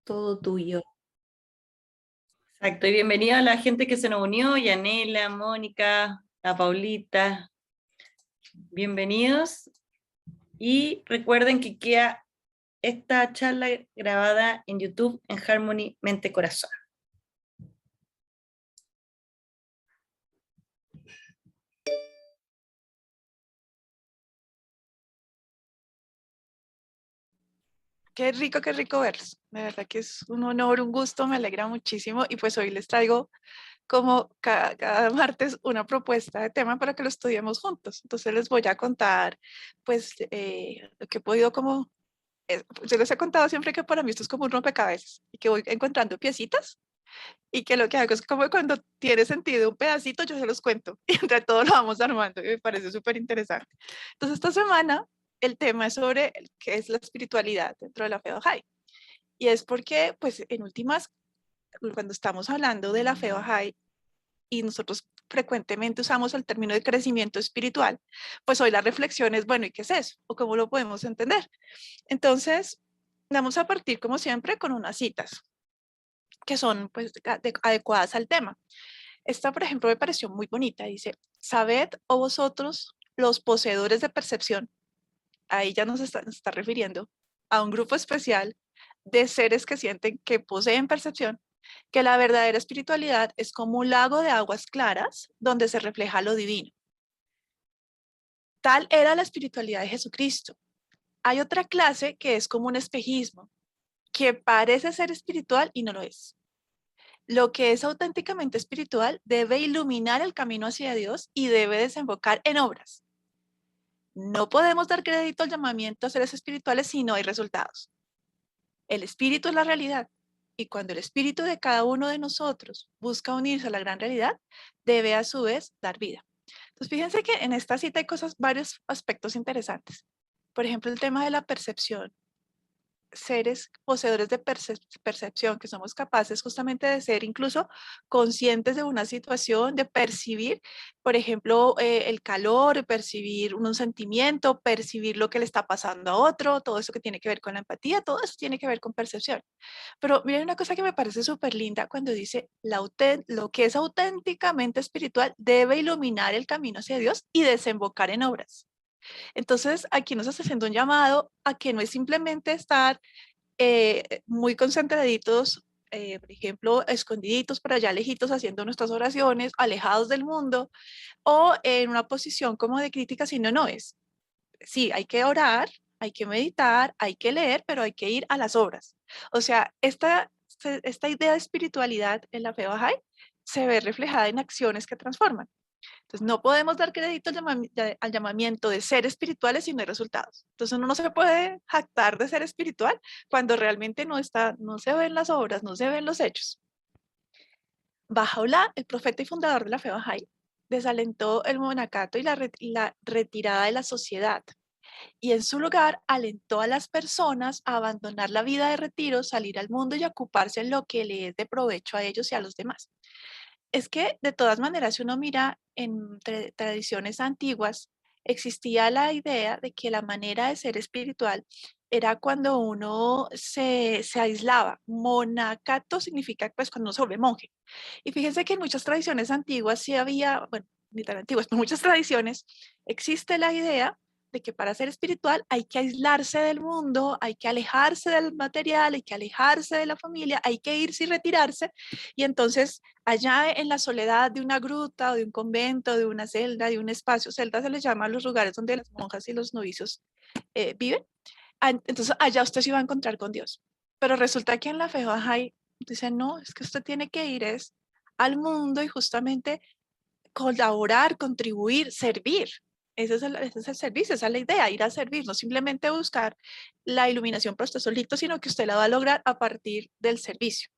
Todo tuyo. Exacto, y bienvenida a la gente que se nos unió, Yanela, Mónica, la Paulita, bienvenidos. Y recuerden que queda esta charla grabada en YouTube en Harmony Mente Corazón. Qué rico verlos. De verdad que es un honor, un gusto, me alegra muchísimo. Y pues hoy les traigo como cada martes una propuesta de tema para que lo estudiemos juntos. Entonces les voy a contar pues lo que he podido como, yo les he contado siempre que para mí esto es como un rompecabezas y que voy encontrando piecitas y que lo que hago es como cuando tiene sentido un pedacito yo se los cuento y entre todos lo vamos armando y me parece súper interesante. Entonces esta semana el tema es sobre qué es la espiritualidad dentro de la fe Bahá'í. Y es porque, pues, en últimas, cuando estamos hablando de la fe Bahá'í y nosotros frecuentemente usamos el término de crecimiento espiritual, pues hoy la reflexión es, bueno, ¿y qué es eso? ¿O cómo lo podemos entender? Entonces, vamos a partir, como siempre, con unas citas que son, pues, adecuadas al tema. Esta, por ejemplo, me pareció muy bonita. Dice, sabed, oh vosotros, los poseedores de percepción. Ahí ya nos está refiriendo a un grupo especial de seres que sienten que poseen percepción, que la verdadera espiritualidad es como un lago de aguas claras donde se refleja lo divino. Tal era la espiritualidad de Jesucristo. Hay otra clase que es como un espejismo, que parece ser espiritual y no lo es. Lo que es auténticamente espiritual debe iluminar el camino hacia Dios y debe desembocar en obras. No podemos dar crédito al llamamiento a seres espirituales si no hay resultados. El espíritu es la realidad. Y cuando el espíritu de cada uno de nosotros busca unirse a la gran realidad, debe a su vez dar vida. Entonces, fíjense que en esta cita hay varios aspectos interesantes. Por ejemplo, el tema de la percepción. Seres poseedores de percepción, que somos capaces justamente de ser incluso conscientes de una situación, de percibir, por ejemplo, el calor, percibir un sentimiento, percibir lo que le está pasando a otro, todo eso que tiene que ver con la empatía, todo eso tiene que ver con percepción. Pero miren una cosa que me parece súper linda cuando dice, lo que es auténticamente espiritual debe iluminar el camino hacia Dios y desembocar en obras. Entonces, aquí nos está haciendo un llamado a que no es simplemente estar muy concentraditos, por ejemplo, escondiditos por allá lejitos haciendo nuestras oraciones, alejados del mundo, o en una posición como de crítica, sino no es. Sí, hay que orar, hay que meditar, hay que leer, pero hay que ir a las obras. O sea, esta idea de espiritualidad en la fe Bahá'í se ve reflejada en acciones que transforman. Entonces, no podemos dar crédito al llamamiento de ser espirituales si no hay resultados. Entonces, uno no se puede jactar de ser espiritual cuando realmente no se ven las obras, no se ven los hechos. Bahá'u'lláh, el profeta y fundador de la fe Bahá'í, desalentó el monacato y la retirada de la sociedad. Y en su lugar alentó a las personas a abandonar la vida de retiro, salir al mundo y ocuparse en lo que le es de provecho a ellos y a los demás. Es que de todas maneras, si uno mira en tradiciones antiguas, existía la idea de que la manera de ser espiritual era cuando uno se aislaba. Monacato significa pues cuando uno se vuelve monje. Y fíjense que en muchas tradiciones antiguas sí había, bueno, ni tan antiguas, pero muchas tradiciones, existe la idea de que para ser espiritual hay que aislarse del mundo, hay que alejarse del material, hay que alejarse de la familia, hay que irse y retirarse. Y entonces allá en la soledad de una gruta o de un convento, de una celda, de un espacio, celda se les llama a los lugares donde las monjas y los novicios viven. Entonces allá usted se va a encontrar con Dios. Pero resulta que en la fe Bahá'í dicen, no, es que usted tiene que ir al mundo y justamente colaborar, contribuir, servir. Ese es el servicio, esa es la idea, ir a servir, no simplemente buscar la iluminación por usted solito, sino que usted la va a lograr a partir del servicio.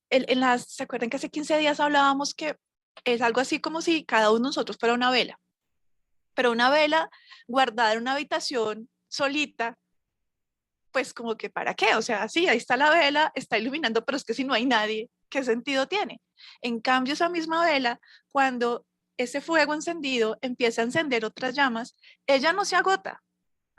¿Se acuerdan que hace 15 días hablábamos que es algo así como si cada uno de nosotros fuera una vela? Pero una vela guardada en una habitación solita, pues como que para qué, o sea, sí, ahí está la vela, está iluminando, pero es que si no hay nadie, ¿qué sentido tiene? En cambio, esa misma vela, cuando ese fuego encendido empieza a encender otras llamas, ella no se agota.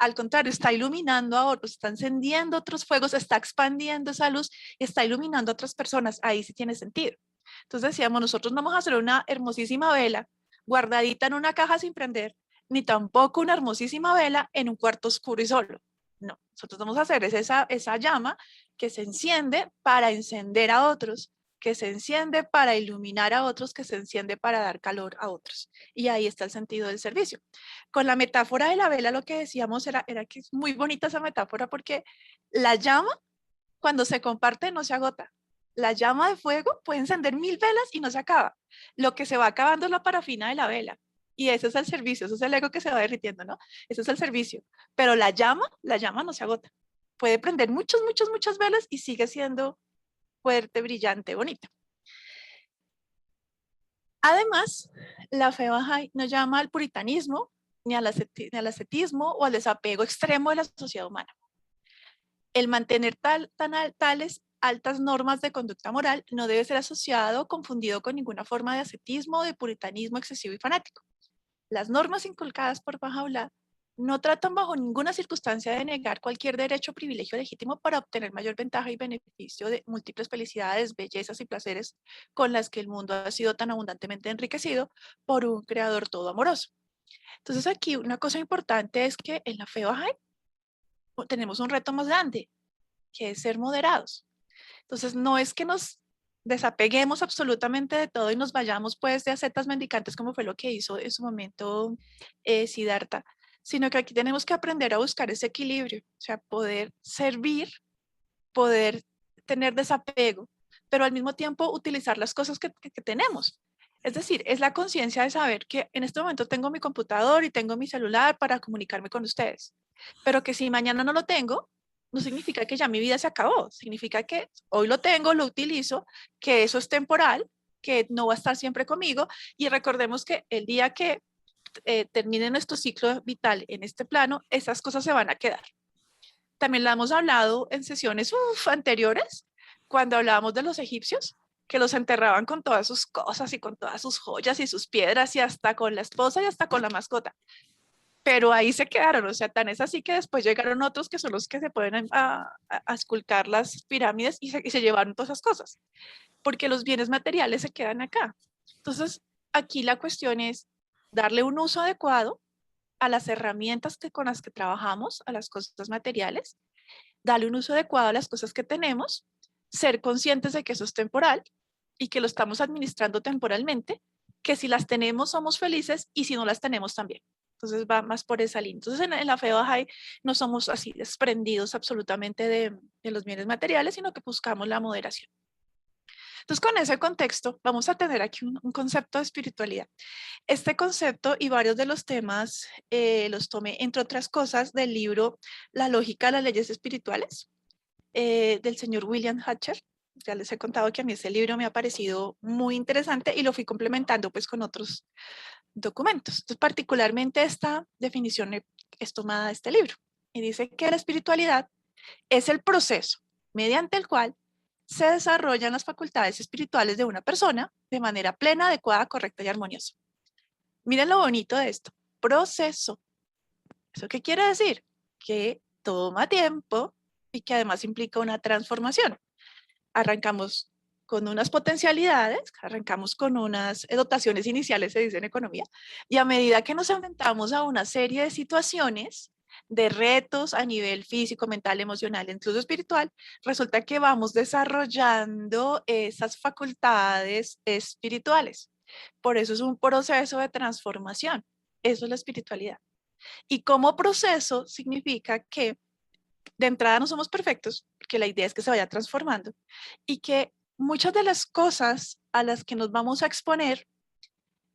Al contrario, está iluminando a otros, está encendiendo otros fuegos, está expandiendo esa luz, está iluminando a otras personas. Ahí sí tiene sentido. Entonces decíamos, nosotros no vamos a hacer una hermosísima vela guardadita en una caja sin prender, ni tampoco una hermosísima vela en un cuarto oscuro y solo. No, nosotros vamos a hacer esa llama que se enciende para encender a otros, que se enciende para iluminar a otros, que se enciende para dar calor a otros. Y ahí está el sentido del servicio. Con la metáfora de la vela, lo que decíamos era que es muy bonita esa metáfora porque la llama, cuando se comparte, no se agota. La llama de fuego puede encender 1000 velas y no se acaba. Lo que se va acabando es la parafina de la vela. Y ese es el servicio, ese es el ego que se va derritiendo, ¿no? Ese es el servicio. Pero la llama no se agota. Puede prender muchas velas y sigue siendo fuerte, brillante, bonita. Además, la fe Bahá'í no llama al puritanismo, ni al ascetismo o al desapego extremo de la sociedad humana. El mantener tales altas normas de conducta moral no debe ser asociado o confundido con ninguna forma de ascetismo o de puritanismo excesivo y fanático. Las normas inculcadas por Bahá'u'lláh no tratan bajo ninguna circunstancia de negar cualquier derecho o privilegio legítimo para obtener mayor ventaja y beneficio de múltiples felicidades, bellezas y placeres con las que el mundo ha sido tan abundantemente enriquecido por un creador todo amoroso. Entonces aquí una cosa importante es que en la fe Bahá'í tenemos un reto más grande, que es ser moderados. Entonces no es que nos desapeguemos absolutamente de todo y nos vayamos pues de ascetas mendicantes como fue lo que hizo en su momento Siddhartha, sino que aquí tenemos que aprender a buscar ese equilibrio, o sea, poder servir, poder tener desapego, pero al mismo tiempo utilizar las cosas que tenemos. Es decir, es la conciencia de saber que en este momento tengo mi computador y tengo mi celular para comunicarme con ustedes, pero que si mañana no lo tengo, no significa que ya mi vida se acabó, significa que hoy lo tengo, lo utilizo, que eso es temporal, que no va a estar siempre conmigo y recordemos que el día que termine nuestro ciclo vital en este plano, esas cosas se van a quedar. También la hemos hablado en sesiones anteriores, cuando hablábamos de los egipcios, que los enterraban con todas sus cosas y con todas sus joyas y sus piedras y hasta con la esposa y hasta con la mascota. Pero ahí se quedaron, o sea, tan es así que después llegaron otros que son los que se pueden a esculcar las pirámides y se llevaron todas esas cosas, porque los bienes materiales se quedan acá. Entonces, aquí la cuestión es darle un uso adecuado a las herramientas con las que trabajamos, a las cosas materiales, darle un uso adecuado a las cosas que tenemos, ser conscientes de que eso es temporal y que lo estamos administrando temporalmente, que si las tenemos somos felices y si no las tenemos también. Entonces va más por esa línea. Entonces en la fe Bahá'í no somos así desprendidos absolutamente de los bienes materiales, sino que buscamos la moderación. Entonces con ese contexto vamos a tener aquí un concepto de espiritualidad. Este concepto y varios de los temas los tomé, entre otras cosas, del libro La lógica de las leyes espirituales, del señor William Hatcher. Ya les he contado que a mí ese libro me ha parecido muy interesante y lo fui complementando pues con otros documentos. Entonces, particularmente esta definición es tomada de este libro y dice que la espiritualidad es el proceso mediante el cual se desarrollan las facultades espirituales de una persona de manera plena, adecuada, correcta y armoniosa. Miren lo bonito de esto, proceso. ¿Eso qué quiere decir? Que toma tiempo y que además implica una transformación. Arrancamos con unas potencialidades, arrancamos con unas dotaciones iniciales, se dice en economía, y a medida que nos enfrentamos a una serie de situaciones, de retos a nivel físico, mental, emocional, incluso espiritual, resulta que vamos desarrollando esas facultades espirituales. Por eso es un proceso de transformación. Eso es la espiritualidad. Y como proceso significa que de entrada no somos perfectos, porque la idea es que se vaya transformando y que muchas de las cosas a las que nos vamos a exponer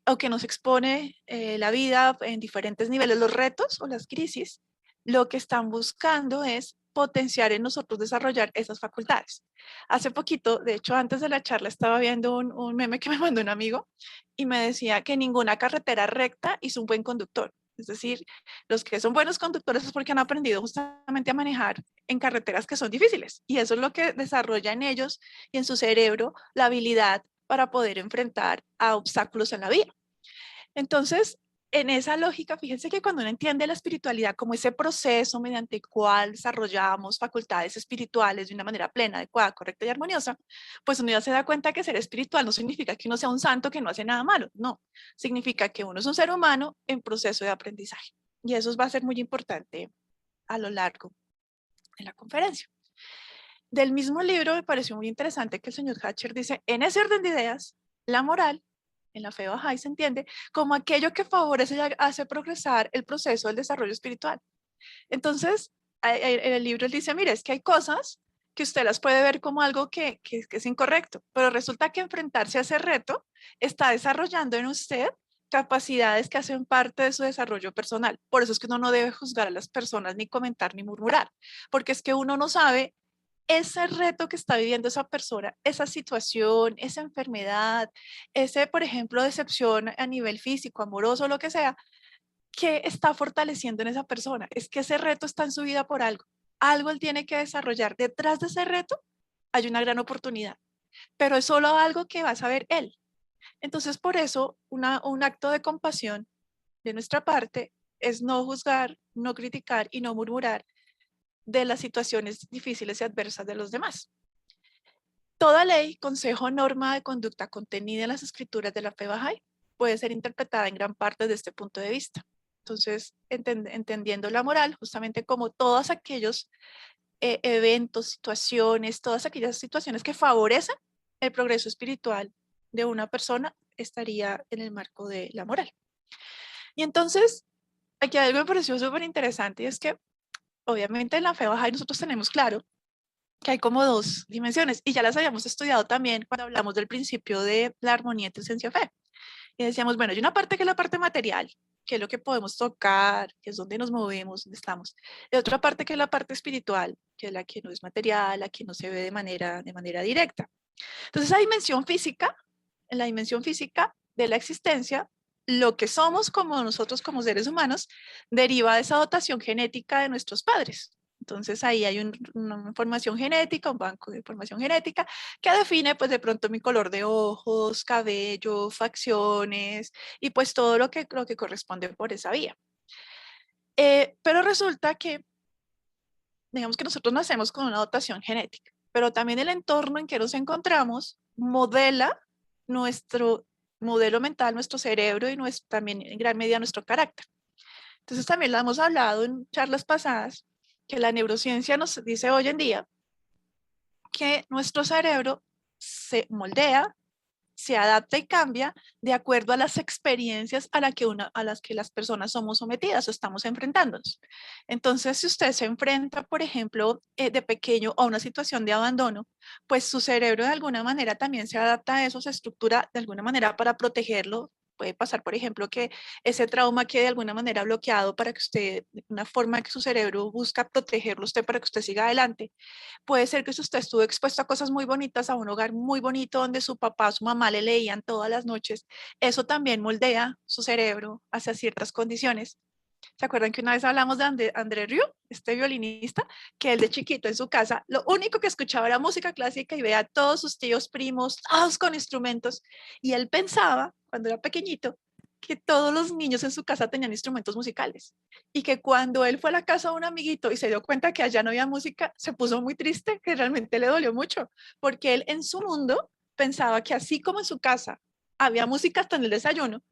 o que nos expone la vida en diferentes niveles, los retos o las crisis, lo que están buscando es potenciar en nosotros desarrollar esas facultades. Hace poquito, de hecho antes de la charla, estaba viendo un meme que me mandó un amigo y me decía que ninguna carretera recta hizo un buen conductor. Es decir, los que son buenos conductores es porque han aprendido justamente a manejar en carreteras que son difíciles. Y eso es lo que desarrolla en ellos y en su cerebro la habilidad para poder enfrentar a obstáculos en la vida. Entonces, en esa lógica, fíjense que cuando uno entiende la espiritualidad como ese proceso mediante el cual desarrollamos facultades espirituales de una manera plena, adecuada, correcta y armoniosa, pues uno ya se da cuenta que ser espiritual no significa que uno sea un santo que no hace nada malo, no, significa que uno es un ser humano en proceso de aprendizaje. Y eso va a ser muy importante a lo largo de la conferencia. Del mismo libro me pareció muy interesante que el señor Hatcher dice, en ese orden de ideas, la moral en la fe Bahá'í se entiende como aquello que favorece y hace progresar el proceso del desarrollo espiritual. Entonces, en el libro él dice, mire, es que hay cosas que usted las puede ver como algo que es incorrecto, pero resulta que enfrentarse a ese reto está desarrollando en usted capacidades que hacen parte de su desarrollo personal. Por eso es que uno no debe juzgar a las personas, ni comentar, ni murmurar, porque es que uno no sabe ese reto que está viviendo esa persona, esa situación, esa enfermedad, ese, por ejemplo, decepción a nivel físico, amoroso, lo que sea, que está fortaleciendo en esa persona. Es que ese reto está en su vida por algo. Algo él tiene que desarrollar. Detrás de ese reto hay una gran oportunidad, pero es solo algo que va a saber él. Entonces, por eso, un acto de compasión de nuestra parte es no juzgar, no criticar y no murmurar de las situaciones difíciles y adversas de los demás. Toda ley, consejo, norma de conducta contenida en las escrituras de la fe Bahá'í puede ser interpretada en gran parte desde este punto de vista. Entonces, entendiendo la moral, justamente como todos aquellos eventos, situaciones, todas aquellas situaciones que favorecen el progreso espiritual de una persona, estaría en el marco de la moral. Y entonces, aquí algo me pareció súper interesante y es que, obviamente, en la fe Bahá'í nosotros tenemos claro que hay como dos dimensiones y ya las habíamos estudiado también cuando hablamos del principio de la armonía entre esencia y fe. Y decíamos, bueno, hay una parte que es la parte material, que es lo que podemos tocar, que es donde nos movemos, donde estamos. Y otra parte que es la parte espiritual, que es la que no es material, la que no se ve de manera directa. Entonces, esa dimensión física, en la dimensión física de la existencia, lo que somos como nosotros como seres humanos deriva de esa dotación genética de nuestros padres. Entonces ahí hay una información genética, un banco de información genética que define pues de pronto mi color de ojos, cabello, facciones y pues todo lo que corresponde por esa vía. Pero resulta que, digamos que nosotros nacemos con una dotación genética, pero también el entorno en que nos encontramos modela nuestro modelo mental, nuestro cerebro y también en gran medida nuestro carácter. Entonces también lo hemos hablado en charlas pasadas, que la neurociencia nos dice hoy en día que nuestro cerebro se moldea, se adapta y cambia de acuerdo a las experiencias a las que las personas somos sometidas o estamos enfrentándonos. Entonces, si usted se enfrenta, por ejemplo, de pequeño a una situación de abandono, pues su cerebro de alguna manera también se adapta a eso, se estructura de alguna manera para protegerlo. Puede pasar, por ejemplo, que ese trauma quede de alguna manera bloqueado para que usted, de una forma que su cerebro busca protegerlo usted para que usted siga adelante. Puede ser que si usted estuvo expuesto a cosas muy bonitas, a un hogar muy bonito donde su papá, su mamá le leían todas las noches, eso también moldea su cerebro hacia ciertas condiciones. ¿Se acuerdan que una vez hablamos de André Rieu, este violinista, que él de chiquito en su casa, lo único que escuchaba era música clásica y veía a todos sus tíos primos, todos con instrumentos, y él pensaba, cuando era pequeñito, que todos los niños en su casa tenían instrumentos musicales y que cuando él fue a la casa de un amiguito y se dio cuenta que allá no había música, se puso muy triste, que realmente le dolió mucho, porque él en su mundo pensaba que así como en su casa había música hasta en el desayuno,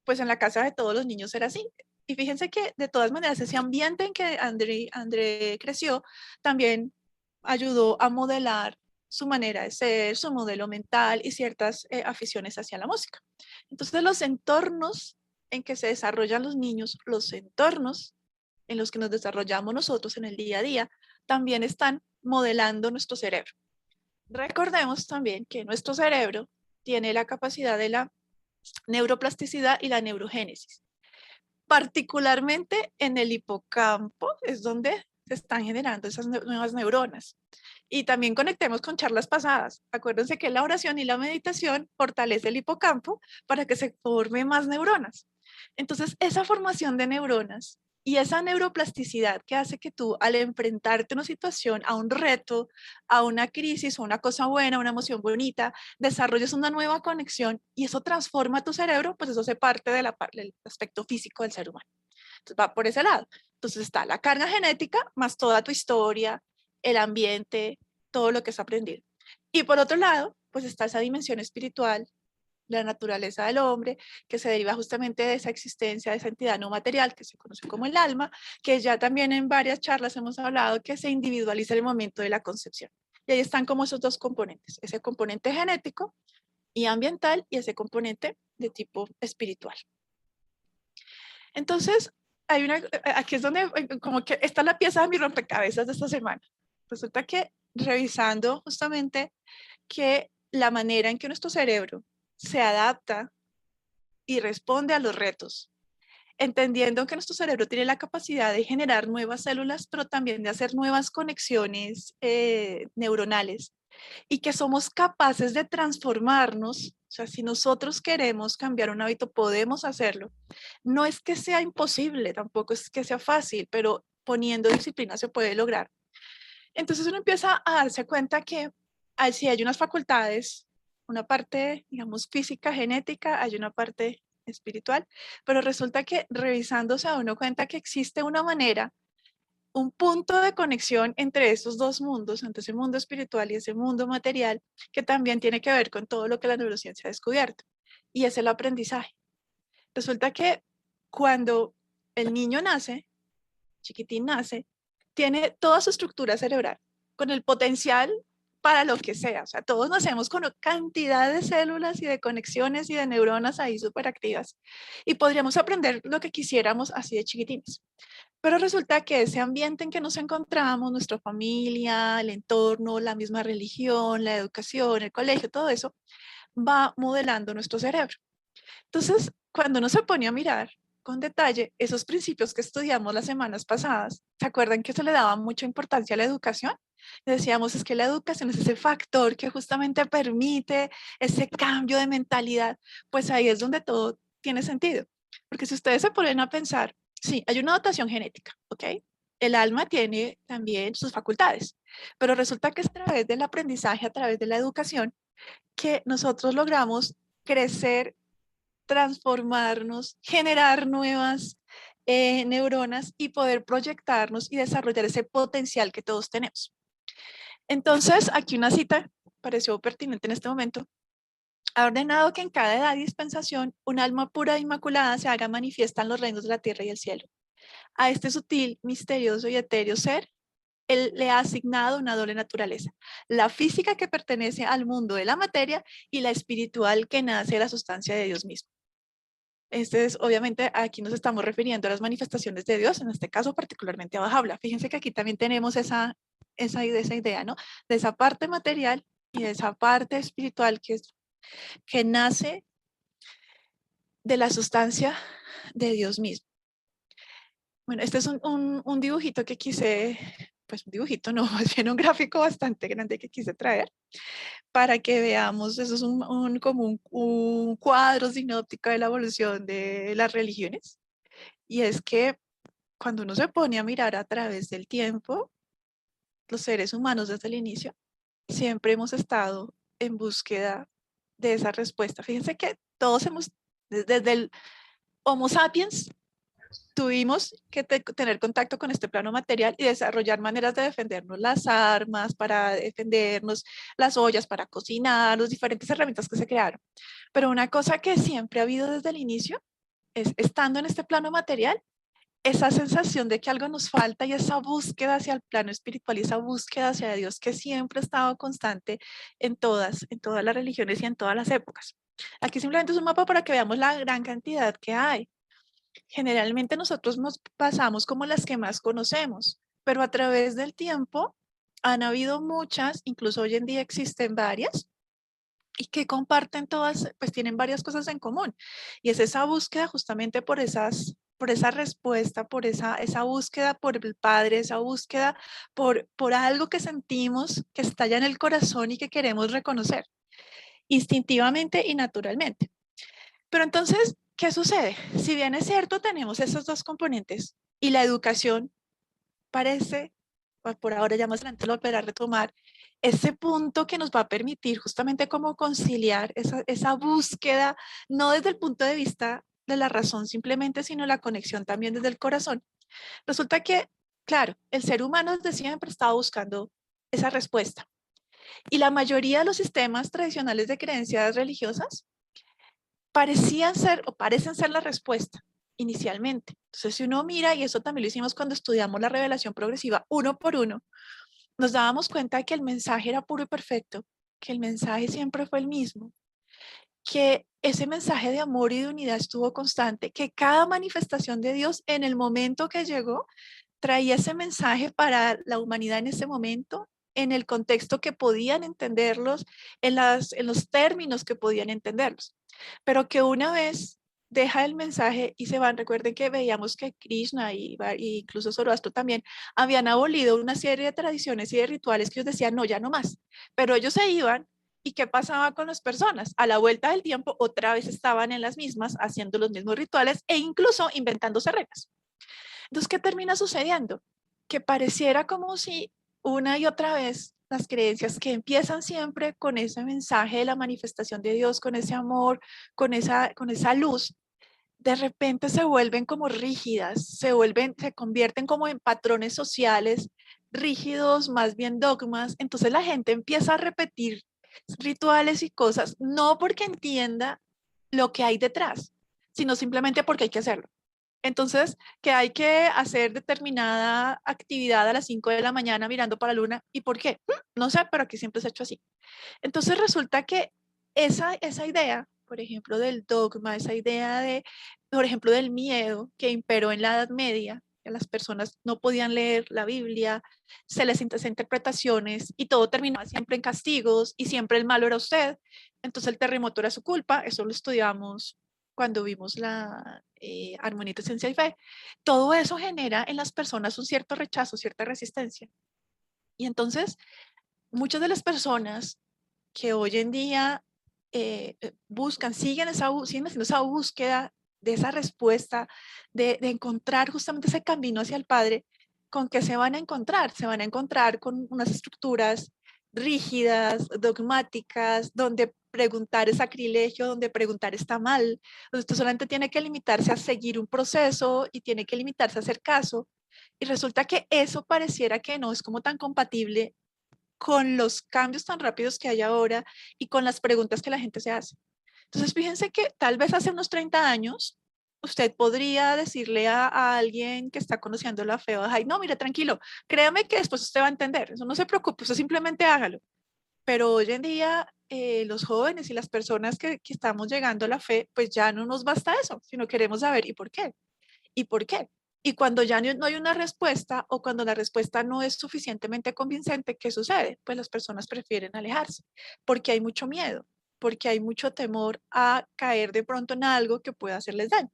pues en la casa de todos los niños era así. Y fíjense que de todas maneras ese ambiente en que André creció también ayudó a modelar su manera de ser, su modelo mental y ciertas aficiones hacia la música. Entonces los entornos en que se desarrollan los niños, los entornos en los que nos desarrollamos nosotros en el día a día, también están modelando nuestro cerebro. Recordemos también que nuestro cerebro tiene la capacidad de la neuroplasticidad y la neurogénesis. Particularmente en el hipocampo es donde se están generando esas nuevas neuronas. Y también conectemos con charlas pasadas. Acuérdense que la oración y la meditación fortalece el hipocampo para que se formen más neuronas. Entonces, esa formación de neuronas Y esa neuroplasticidad que hace que tú, al enfrentarte a una situación, a un reto, a una crisis, a una cosa buena, una emoción bonita, desarrolles una nueva conexión y eso transforma tu cerebro, pues eso hace parte de del aspecto físico del ser humano. Entonces va por ese lado. Entonces está la carga genética más toda tu historia, el ambiente, todo lo que has aprendido. Y por otro lado, pues está esa dimensión espiritual, la naturaleza del hombre, que se deriva justamente de esa existencia, de esa entidad no material que se conoce como el alma, que ya también en varias charlas hemos hablado que se individualiza en el momento de la concepción. Y ahí están como esos dos componentes, ese componente genético y ambiental y ese componente de tipo espiritual. Entonces, aquí es donde como que está la pieza de mi rompecabezas de esta semana. Resulta que revisando justamente que la manera en que nuestro cerebro se adapta y responde a los retos, entendiendo que nuestro cerebro tiene la capacidad de generar nuevas células, pero también de hacer nuevas conexiones neuronales y que somos capaces de transformarnos. O sea, si nosotros queremos cambiar un hábito, podemos hacerlo. No es que sea imposible, tampoco es que sea fácil, pero poniendo disciplina se puede lograr. Entonces uno empieza a darse cuenta que si hay unas facultades, una parte, digamos, física, genética, hay una parte espiritual, pero resulta que revisando se da uno cuenta que existe una manera, un punto de conexión entre esos dos mundos, entre ese mundo espiritual y ese mundo material, que también tiene que ver con todo lo que la neurociencia ha descubierto, y es el aprendizaje. Resulta que cuando el niño nace, chiquitín nace, tiene toda su estructura cerebral, con el potencial para lo que sea. O sea, todos nacemos con cantidad de células y de conexiones y de neuronas ahí súper activas. Y podríamos aprender lo que quisiéramos así de chiquitines. Pero resulta que ese ambiente en que nos encontramos, nuestra familia, el entorno, la misma religión, la educación, el colegio, todo eso, va modelando nuestro cerebro. Entonces, cuando uno se pone a mirar con detalle esos principios que estudiamos las semanas pasadas, ¿se acuerdan que se le daba mucha importancia a la educación? Decíamos, es que la educación es ese factor que justamente permite ese cambio de mentalidad. Pues ahí es donde todo tiene sentido. Porque si ustedes se ponen a pensar, sí, hay una dotación genética, ¿ok? El alma tiene también sus facultades, pero resulta que es a través del aprendizaje, a través de la educación, que nosotros logramos crecer, transformarnos, generar nuevas neuronas y poder proyectarnos y desarrollar ese potencial que todos tenemos. Entonces, aquí una cita pareció pertinente en este momento. Ha ordenado que en cada edad y dispensación un alma pura e inmaculada se haga manifiesta en los reinos de la tierra y el cielo. A este sutil, misterioso y etéreo ser, él le ha asignado una doble naturaleza, la física que pertenece al mundo de la materia y la espiritual que nace de la sustancia de Dios mismo. Este es, obviamente, aquí nos estamos refiriendo a las manifestaciones de Dios, en este caso particularmente a Bahá'u'lláh. Fíjense que aquí también tenemos esa idea, ¿no? De esa parte material y de esa parte espiritual que nace de la sustancia de Dios mismo. Bueno, este es un dibujito que quise, pues un dibujito, no, más bien un gráfico bastante grande que quise traer para que veamos, eso es como un cuadro sinóptico de la evolución de las religiones. Y es que cuando uno se pone a mirar a través del tiempo, los seres humanos desde el inicio, siempre hemos estado en búsqueda de esa respuesta. Fíjense que todos desde el Homo sapiens, tuvimos que tener contacto con este plano material y desarrollar maneras de defendernos, las armas para defendernos, las ollas para cocinar, las diferentes herramientas que se crearon. Pero una cosa que siempre ha habido desde el inicio es, estando en este plano material, esa sensación de que algo nos falta y esa búsqueda hacia el plano espiritual y esa búsqueda hacia Dios que siempre ha estado constante en todas las religiones y en todas las épocas. Aquí simplemente es un mapa para que veamos la gran cantidad que hay. Generalmente nosotros nos pasamos como las que más conocemos, pero a través del tiempo han habido muchas, incluso hoy en día existen varias, y que comparten todas, pues tienen varias cosas en común. Y es esa búsqueda justamente por esa respuesta, por esa búsqueda por el Padre, esa búsqueda por algo que sentimos que está ya en el corazón y que queremos reconocer instintivamente y naturalmente. Pero entonces, ¿qué sucede? Si bien es cierto, tenemos esos dos componentes, Y la educación parece, por ahora ya más adelante lo volverá a retomar, ese punto que nos va a permitir justamente cómo conciliar esa búsqueda, no desde el punto de vista de la razón simplemente, sino la conexión también desde el corazón. Resulta que, claro, el ser humano desde siempre estaba buscando esa respuesta. Y la mayoría de los sistemas tradicionales de creencias religiosas parecían ser o parecen ser la respuesta inicialmente. Entonces, si uno mira, y eso también lo hicimos cuando estudiamos la revelación progresiva uno por uno, nos dábamos cuenta de que el mensaje era puro y perfecto, que el mensaje siempre fue el mismo, que ese mensaje de amor y de unidad estuvo constante, que cada manifestación de Dios en el momento que llegó traía ese mensaje para la humanidad en ese momento, en el contexto que podían entenderlos, en los términos que podían entenderlos. Pero que una vez deja el mensaje y se van, recuerden que veíamos que Krishna y incluso Zoroastro también habían abolido una serie de tradiciones y de rituales que ellos decían, no, ya no más. Pero ellos se iban. ¿Y qué pasaba con las personas? A la vuelta del tiempo, otra vez estaban en las mismas, haciendo los mismos rituales e incluso inventándose reglas. Entonces, ¿qué termina sucediendo? Que pareciera como si una y otra vez las creencias que empiezan siempre con ese mensaje de la manifestación de Dios, con ese amor, con esa luz, de repente se vuelven como rígidas, se convierten como en patrones sociales rígidos, más bien dogmas. Entonces la gente empieza a repetir rituales y cosas, no porque entienda lo que hay detrás, sino simplemente porque hay que hacerlo. Entonces, que hay que hacer determinada actividad a las 5 de la mañana mirando para la luna. ¿Y por qué? No sé, pero aquí siempre se ha hecho así. Entonces resulta que esa idea, por ejemplo, del dogma, esa idea de, por ejemplo, del miedo que imperó en la Edad Media, que las personas no podían leer la Biblia, se les hacían interpretaciones y todo terminaba siempre en castigos y siempre el malo era usted. Entonces el terremoto era su culpa, eso lo estudiamos cuando vimos la armonía de ciencia y fe. Todo eso genera en las personas un cierto rechazo, cierta resistencia. Y entonces muchas de las personas que hoy en día siguen haciendo esa búsqueda de esa respuesta, de encontrar justamente ese camino hacia el Padre, ¿con qué se van a encontrar? Se van a encontrar con unas estructuras rígidas, dogmáticas, donde preguntar es sacrilegio, donde preguntar está mal, donde usted solamente tiene que limitarse a seguir un proceso y tiene que limitarse a hacer caso. Y resulta que eso pareciera que no es como tan compatible con los cambios tan rápidos que hay ahora y con las preguntas que la gente se hace. Entonces, fíjense que tal vez hace unos 30 años usted podría decirle a alguien que está conociendo la fe, ay, no, mire, tranquilo, créame que después usted va a entender, eso no se preocupe, usted simplemente hágalo. Pero hoy en día los jóvenes y las personas que estamos llegando a la fe, pues ya no nos basta eso, sino queremos saber, ¿y por qué? ¿Y por qué? Y cuando ya no hay una respuesta o cuando la respuesta no es suficientemente convincente, ¿qué sucede? Pues las personas prefieren alejarse porque hay mucho miedo, porque hay mucho temor a caer de pronto en algo que pueda hacerles daño.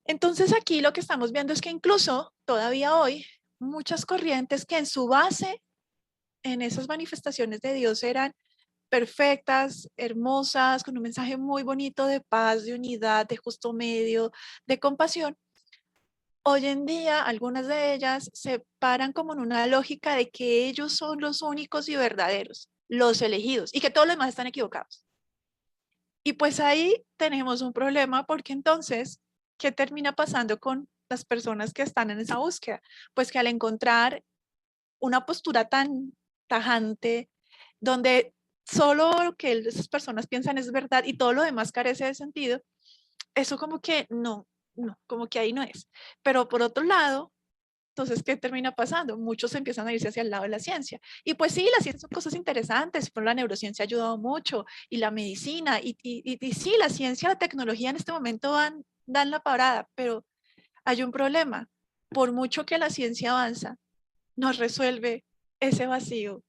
Entonces aquí lo que estamos viendo es que incluso todavía hoy muchas corrientes que en su base en esas manifestaciones de Dios eran perfectas, hermosas, con un mensaje muy bonito de paz, de unidad, de justo medio, de compasión. Hoy en día, algunas de ellas se paran como en una lógica de que ellos son los únicos y verdaderos, los elegidos, y que todos los demás están equivocados. Y pues ahí tenemos un problema porque entonces, ¿qué termina pasando con las personas que están en esa búsqueda? Pues que al encontrar una postura tan tajante, donde solo lo que esas personas piensan es verdad y todo lo demás carece de sentido, eso como que no, como que ahí no es. Pero por otro lado, entonces, ¿qué termina pasando? Muchos empiezan a irse hacia el lado de la ciencia. Y pues sí, la ciencia son cosas interesantes, pero la neurociencia ha ayudado mucho y la medicina, y sí, la ciencia, la tecnología en este momento dan la parada, pero hay un problema. Por mucho que la ciencia avanza, no resuelve ese vacío,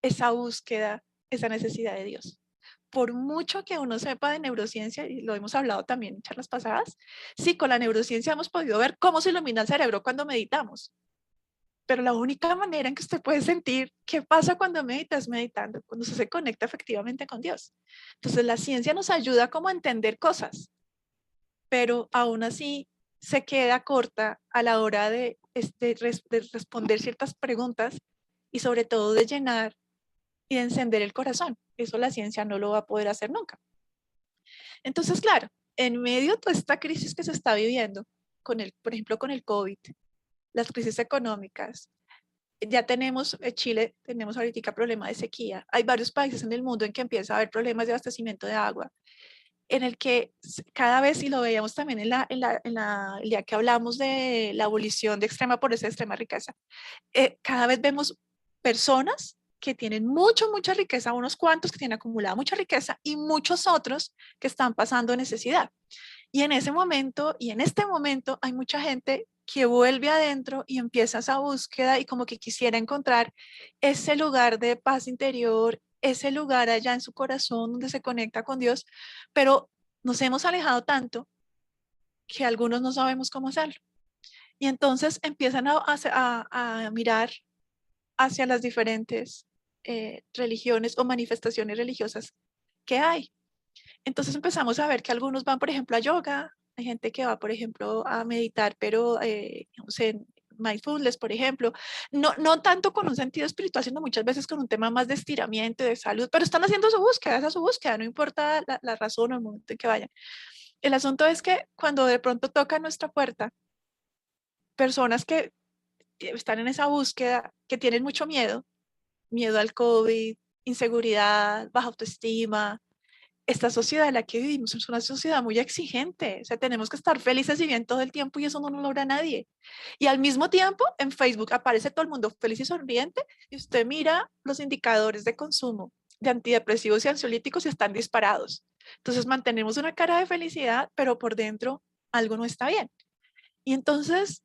esa búsqueda, esa necesidad de Dios. Por mucho que uno sepa de neurociencia, y lo hemos hablado también en charlas pasadas, sí, con la neurociencia hemos podido ver cómo se ilumina el cerebro cuando meditamos. Pero la única manera en que usted puede sentir qué pasa cuando medita es meditando, cuando usted se conecta efectivamente con Dios. Entonces la ciencia nos ayuda como a entender cosas, pero aún así se queda corta a la hora de responder ciertas preguntas y sobre todo de llenar y de encender el corazón. Eso la ciencia no lo va a poder hacer nunca. Entonces, claro, en medio de toda esta crisis que se está viviendo, por ejemplo, con el COVID, las crisis económicas, ya tenemos, Chile, tenemos ahorita problema de sequía. Hay varios países en el mundo en que empieza a haber problemas de abastecimiento de agua, en el que cada vez, y lo veíamos también el día que hablamos de la abolición de extrema pobreza y extrema riqueza, cada vez vemos personas que tienen mucha riqueza, unos cuantos que tienen acumulada mucha riqueza y muchos otros que están pasando necesidad. Y en ese momento y en este momento hay mucha gente que vuelve adentro y empieza esa búsqueda y como que quisiera encontrar ese lugar de paz interior, ese lugar allá en su corazón donde se conecta con Dios, pero nos hemos alejado tanto que algunos no sabemos cómo hacerlo. Y entonces empiezan a mirar hacia las diferentes religiones o manifestaciones religiosas que hay. Entonces empezamos a ver que algunos van, por ejemplo, a yoga, hay gente que va, por ejemplo, a meditar, pero digamos, en mindfulness, por ejemplo, no tanto con un sentido espiritual, sino muchas veces con un tema más de estiramiento, de salud, pero están haciendo su búsqueda, esa es su búsqueda, no importa la razón o el momento en que vayan. El asunto es que cuando de pronto toca nuestra puerta, personas que están en esa búsqueda, que tienen mucho miedo, miedo al COVID, inseguridad, baja autoestima. Esta sociedad en la que vivimos es una sociedad muy exigente, o sea, tenemos que estar felices y bien todo el tiempo y eso no lo logra nadie. Y al mismo tiempo, en Facebook aparece todo el mundo feliz y sonriente y usted mira los indicadores de consumo de antidepresivos y ansiolíticos y están disparados. Entonces mantenemos una cara de felicidad, pero por dentro algo no está bien. Y entonces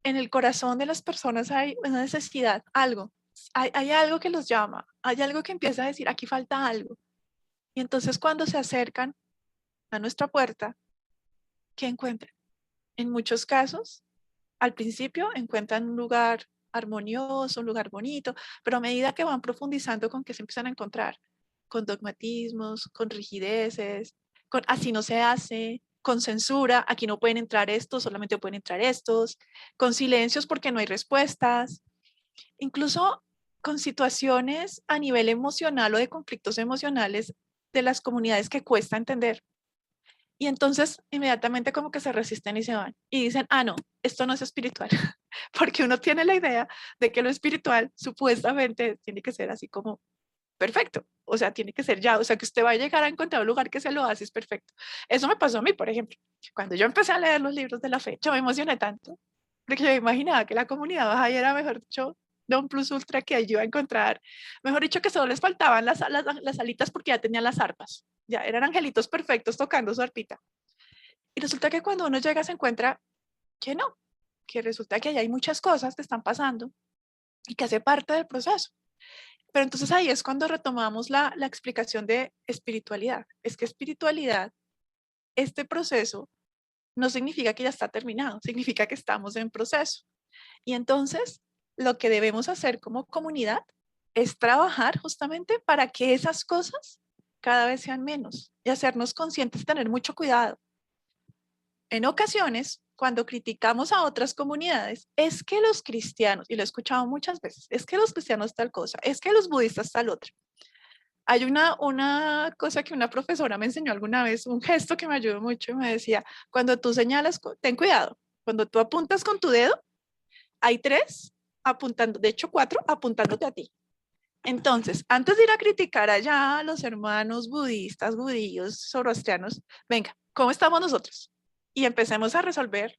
en el corazón de las personas hay una necesidad, algo. Hay algo que los llama, hay algo que empieza a decir, aquí falta algo. Y entonces cuando se acercan a nuestra puerta, ¿qué encuentran? En muchos casos, al principio encuentran un lugar armonioso, un lugar bonito, pero a medida que van profundizando, ¿con qué se empiezan a encontrar? Con dogmatismos, con rigideces, con así no se hace, con censura, aquí no pueden entrar estos, solamente pueden entrar estos, con silencios porque no hay respuestas, incluso con situaciones a nivel emocional o de conflictos emocionales de las comunidades que cuesta entender. Y entonces inmediatamente como que se resisten y se van. Y dicen, ah, no, esto no es espiritual. Porque uno tiene la idea de que lo espiritual supuestamente tiene que ser así como perfecto. O sea, tiene que ser ya. O sea, que usted va a llegar a encontrar un lugar que se lo hace es perfecto. Eso me pasó a mí, por ejemplo. Cuando yo empecé a leer los libros de la fe, yo me emocioné tanto. Porque yo imaginaba que la comunidad baja era, mejor dicho, Don Plus Ultra, que yo iba a encontrar. Mejor dicho, que solo les faltaban las alitas porque ya tenían las arpas. Ya eran angelitos perfectos tocando su arpita. Y resulta que cuando uno llega se encuentra que no, que resulta que ahí hay muchas cosas que están pasando y que hace parte del proceso. Pero entonces ahí es cuando retomamos la explicación de espiritualidad. Es que espiritualidad, este proceso, no significa que ya está terminado, significa que estamos en proceso. Y entonces lo que debemos hacer como comunidad es trabajar justamente para que esas cosas cada vez sean menos y hacernos conscientes, tener mucho cuidado. En ocasiones, cuando criticamos a otras comunidades, es que los cristianos, y lo he escuchado muchas veces, es que los cristianos tal cosa, es que los budistas tal otra. Hay una cosa que una profesora me enseñó alguna vez, un gesto que me ayudó mucho, me decía, cuando tú señalas, ten cuidado, cuando tú apuntas con tu dedo, hay tres apuntando, de hecho cuatro apuntándote a ti. Entonces, antes de ir a criticar allá a los hermanos budistas, judíos, zoroastrianos, venga, ¿cómo estamos nosotros? Y empecemos a resolver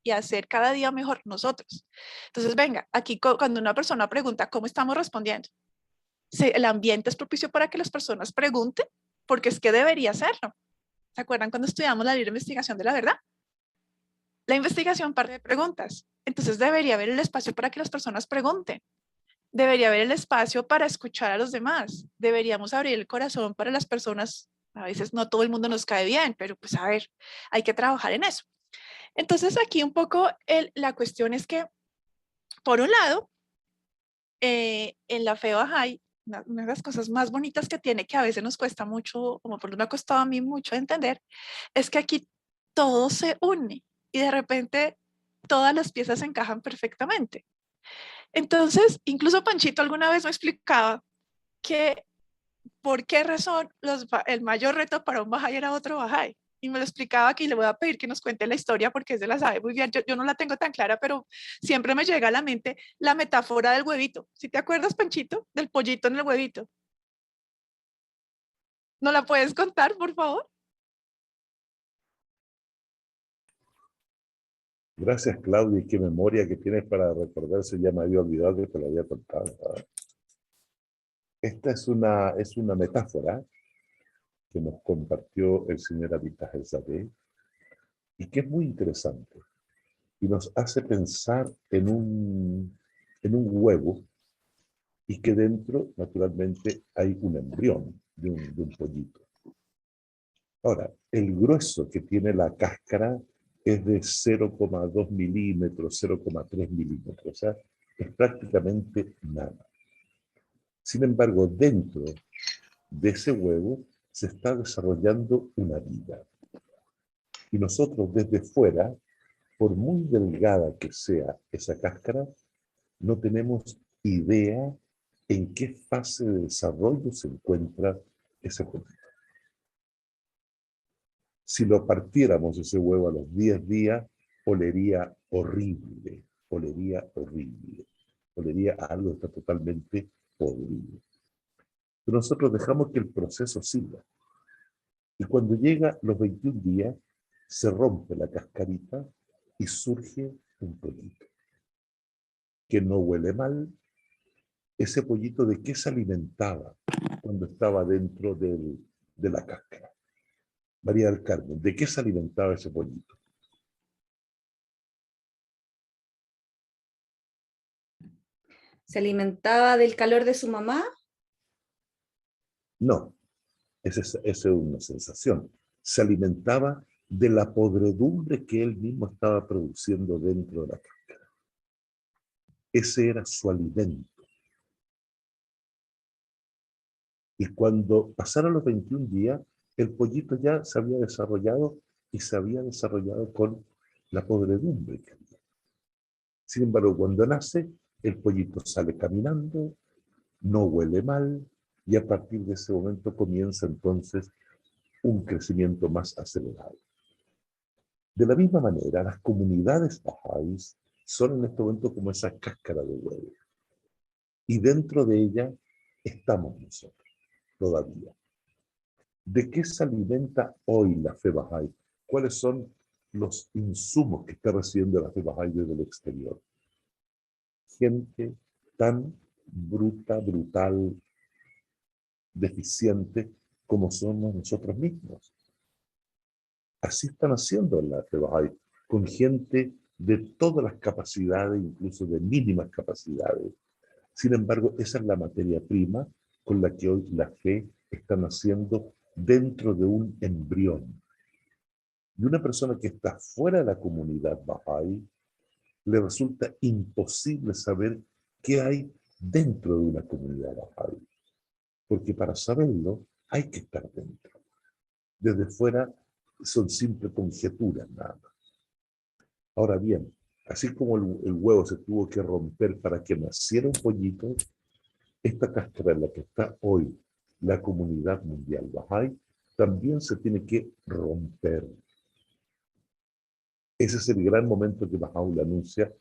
y a hacer cada día mejor nosotros. Entonces, venga, aquí cuando una persona pregunta, ¿cómo estamos respondiendo? El ambiente es propicio para que las personas pregunten, porque es que debería serlo. ¿Se acuerdan cuando estudiamos la libre investigación de la verdad? La investigación parte de preguntas. Entonces debería haber el espacio para que las personas pregunten. Debería haber el espacio para escuchar a los demás. Deberíamos abrir el corazón para las personas. A veces no todo el mundo nos cae bien, pero pues a ver, hay que trabajar en eso. Entonces aquí un poco la cuestión es que, por un lado, en la fe Bahá'í, una de las cosas más bonitas que tiene, que a veces nos cuesta mucho, como por lo menos me ha costado a mí mucho entender, es que aquí todo se une y de repente todas las piezas encajan perfectamente. Entonces, incluso Panchito alguna vez me explicaba que por qué razón el mayor reto para un Bahá'í era otro Bahá'í. Y me lo explicaba aquí, y le voy a pedir que nos cuente la historia porque él se la sabe muy bien. Yo no la tengo tan clara, pero siempre me llega a la mente la metáfora del huevito. ¿Sí te acuerdas, Panchito? Del pollito en el huevito. ¿No la puedes contar, por favor? Gracias, Claudia, y qué memoria que tienes para recordarse, ya me había olvidado que te lo había contado. Esta es una metáfora que nos compartió el señor Abitaz El Zadeh y que es muy interesante y nos hace pensar en un huevo y que dentro, naturalmente, hay un embrión de un pollito. Ahora, el grueso que tiene la cáscara es de 0,2 milímetros, 0,3 milímetros, o sea, es prácticamente nada. Sin embargo, dentro de ese huevo se está desarrollando una vida. Y nosotros desde fuera, por muy delgada que sea esa cáscara, no tenemos idea en qué fase de desarrollo se encuentra ese pollito. Si lo partiéramos ese huevo a los 10 días, olería horrible, olería horrible, olería a algo que está totalmente podrido. Pero nosotros dejamos que el proceso siga. Y cuando llega los 21 días, se rompe la cascarita y surge un pollito. Que no huele mal. Ese pollito, ¿de qué se alimentaba cuando estaba dentro de la cáscara? María del Carmen, ¿de qué se alimentaba ese pollito? ¿Se alimentaba del calor de su mamá? No, esa es una sensación. Se alimentaba de la podredumbre que él mismo estaba produciendo dentro de la cáscara. Ese era su alimento. Y cuando pasaron los 21 días, el pollito ya se había desarrollado y se había desarrollado con la podredumbre que había. Sin embargo, cuando nace, el pollito sale caminando, no huele mal, y a partir de ese momento comienza entonces un crecimiento más acelerado. De la misma manera, las comunidades bahá'ís son en este momento como esa cáscara de huevo. Y dentro de ella estamos nosotros, todavía. ¿De qué se alimenta hoy la fe bahá'í? ¿Cuáles son los insumos que está recibiendo la fe bahá'í desde el exterior? Gente tan bruta, brutal, deficiente como somos nosotros mismos. Así están haciendo en la fe bahá'í, con gente de todas las capacidades, incluso de mínimas capacidades. Sin embargo, esa es la materia prima con la que hoy la fe está naciendo dentro de un embrión. Y una persona que está fuera de la comunidad bahá'í le resulta imposible saber qué hay dentro de una comunidad bahá'í. Porque para saberlo hay que estar dentro. Desde fuera son simples conjeturas nada más. Ahora bien, así como el huevo se tuvo que romper para que naciera un pollito, esta cáscara en la que está hoy la comunidad mundial bahá'í también se tiene que romper. Ese es el gran momento que Bahá'u'lláh anuncia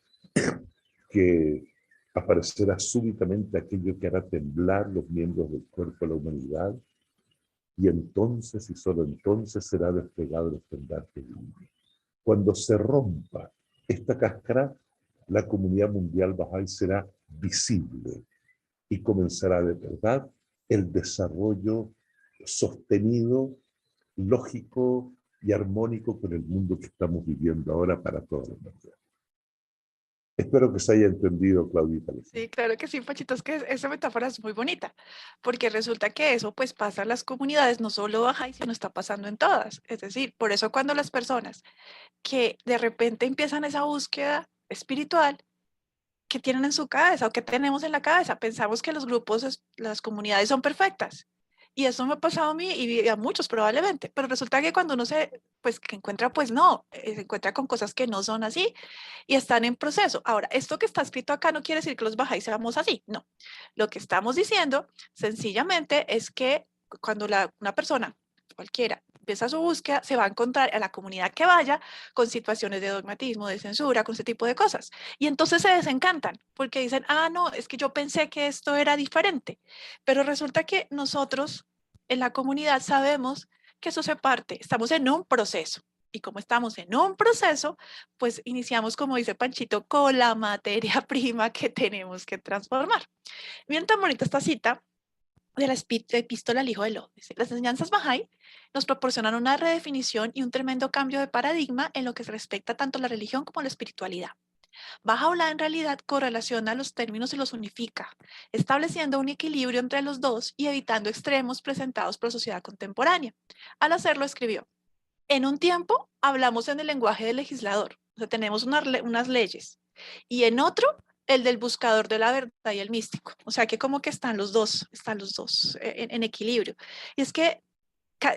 que aparecerá súbitamente aquello que hará temblar los miembros del cuerpo de la humanidad y entonces y solo entonces será desplegado el estandarte divino. Cuando se rompa esta cáscara, la comunidad mundial bahá'í será visible y comenzará de verdad el desarrollo sostenido, lógico y armónico con el mundo que estamos viviendo ahora para toda la humanidad. Espero que se haya entendido, Claudita. Sí, claro que sí, Pachito, es que esa metáfora es muy bonita, porque resulta que eso pues pasa en las comunidades, no solo Bahá'í, sino está pasando en todas. Es decir, por eso cuando las personas que de repente empiezan esa búsqueda espiritual que tienen en su cabeza o que tenemos en la cabeza, pensamos que los grupos, las comunidades son perfectas Y eso me ha pasado a mí y a muchos probablemente, pero resulta que cuando uno pues que encuentra, pues no, se encuentra con cosas que no son así y están en proceso. Ahora, esto que está escrito acá no quiere decir que los bajáis seamos así, no. Lo que estamos diciendo sencillamente es que cuando una persona, cualquiera, empieza su búsqueda, se va a encontrar a la comunidad que vaya con situaciones de dogmatismo, de censura, con ese tipo de cosas. Y entonces se desencantan porque dicen, ah, no, es que yo pensé que esto era diferente. Pero resulta que nosotros en la comunidad sabemos que eso se parte, estamos en un proceso. Y como estamos en un proceso, pues iniciamos, como dice Panchito, con la materia prima que tenemos que transformar. Miren tan bonita esta cita de la epístola al Hijo de Lot. Las enseñanzas Bahá'í nos proporcionan una redefinición y un tremendo cambio de paradigma en lo que se respecta tanto a la religión como a la espiritualidad. Baha'u'lláh en realidad correlaciona los términos y los unifica, estableciendo un equilibrio entre los dos y evitando extremos presentados por la sociedad contemporánea. Al hacerlo escribió, en un tiempo hablamos en el lenguaje del legislador, o sea, tenemos unas leyes, y en otro el del buscador de la verdad y el místico, o sea que como que están los dos en equilibrio. Y es que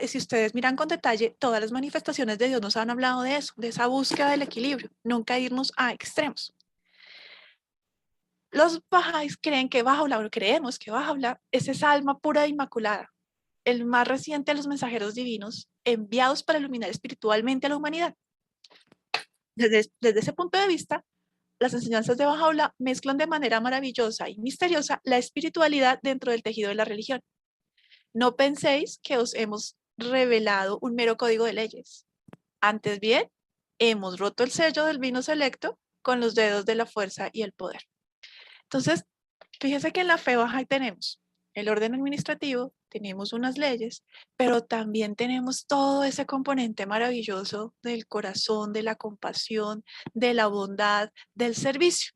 si ustedes miran con detalle, todas las manifestaciones de Dios nos han hablado de eso, de esa búsqueda del equilibrio, nunca irnos a extremos. Los bajáis creen que Baha'u'lláh, o creemos que Baha'u'lláh es esa alma pura e inmaculada, el más reciente de los mensajeros divinos enviados para iluminar espiritualmente a la humanidad. Desde ese punto de vista, las enseñanzas de Baha'u'lláh mezclan de manera maravillosa y misteriosa la espiritualidad dentro del tejido de la religión. No penséis que os hemos revelado un mero código de leyes. Antes bien, hemos roto el sello del vino selecto con los dedos de la fuerza y el poder. Entonces, fíjense que en la fe Bahá'í tenemos el orden administrativo, tenemos unas leyes, pero también tenemos todo ese componente maravilloso del corazón, de la compasión, de la bondad, del servicio.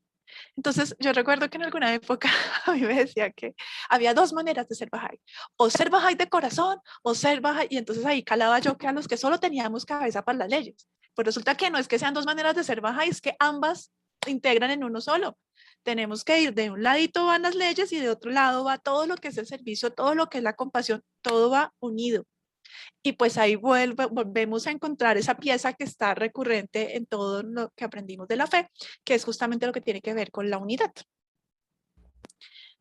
Entonces, yo recuerdo que en alguna época a mí me decía que había dos maneras de ser Bahá'í, o ser Bahá'í de corazón, o ser Bahá'í, y entonces ahí calaba yo que a los que solo teníamos cabeza para las leyes. Pues resulta que no es que sean dos maneras de ser Bahá'í, es que ambas integran en uno solo. Tenemos que ir de un ladito van las leyes y de otro lado va todo lo que es el servicio, todo lo que es la compasión, todo va unido. Y pues ahí volvemos a encontrar esa pieza que está recurrente en todo lo que aprendimos de la fe, que es justamente lo que tiene que ver con la unidad.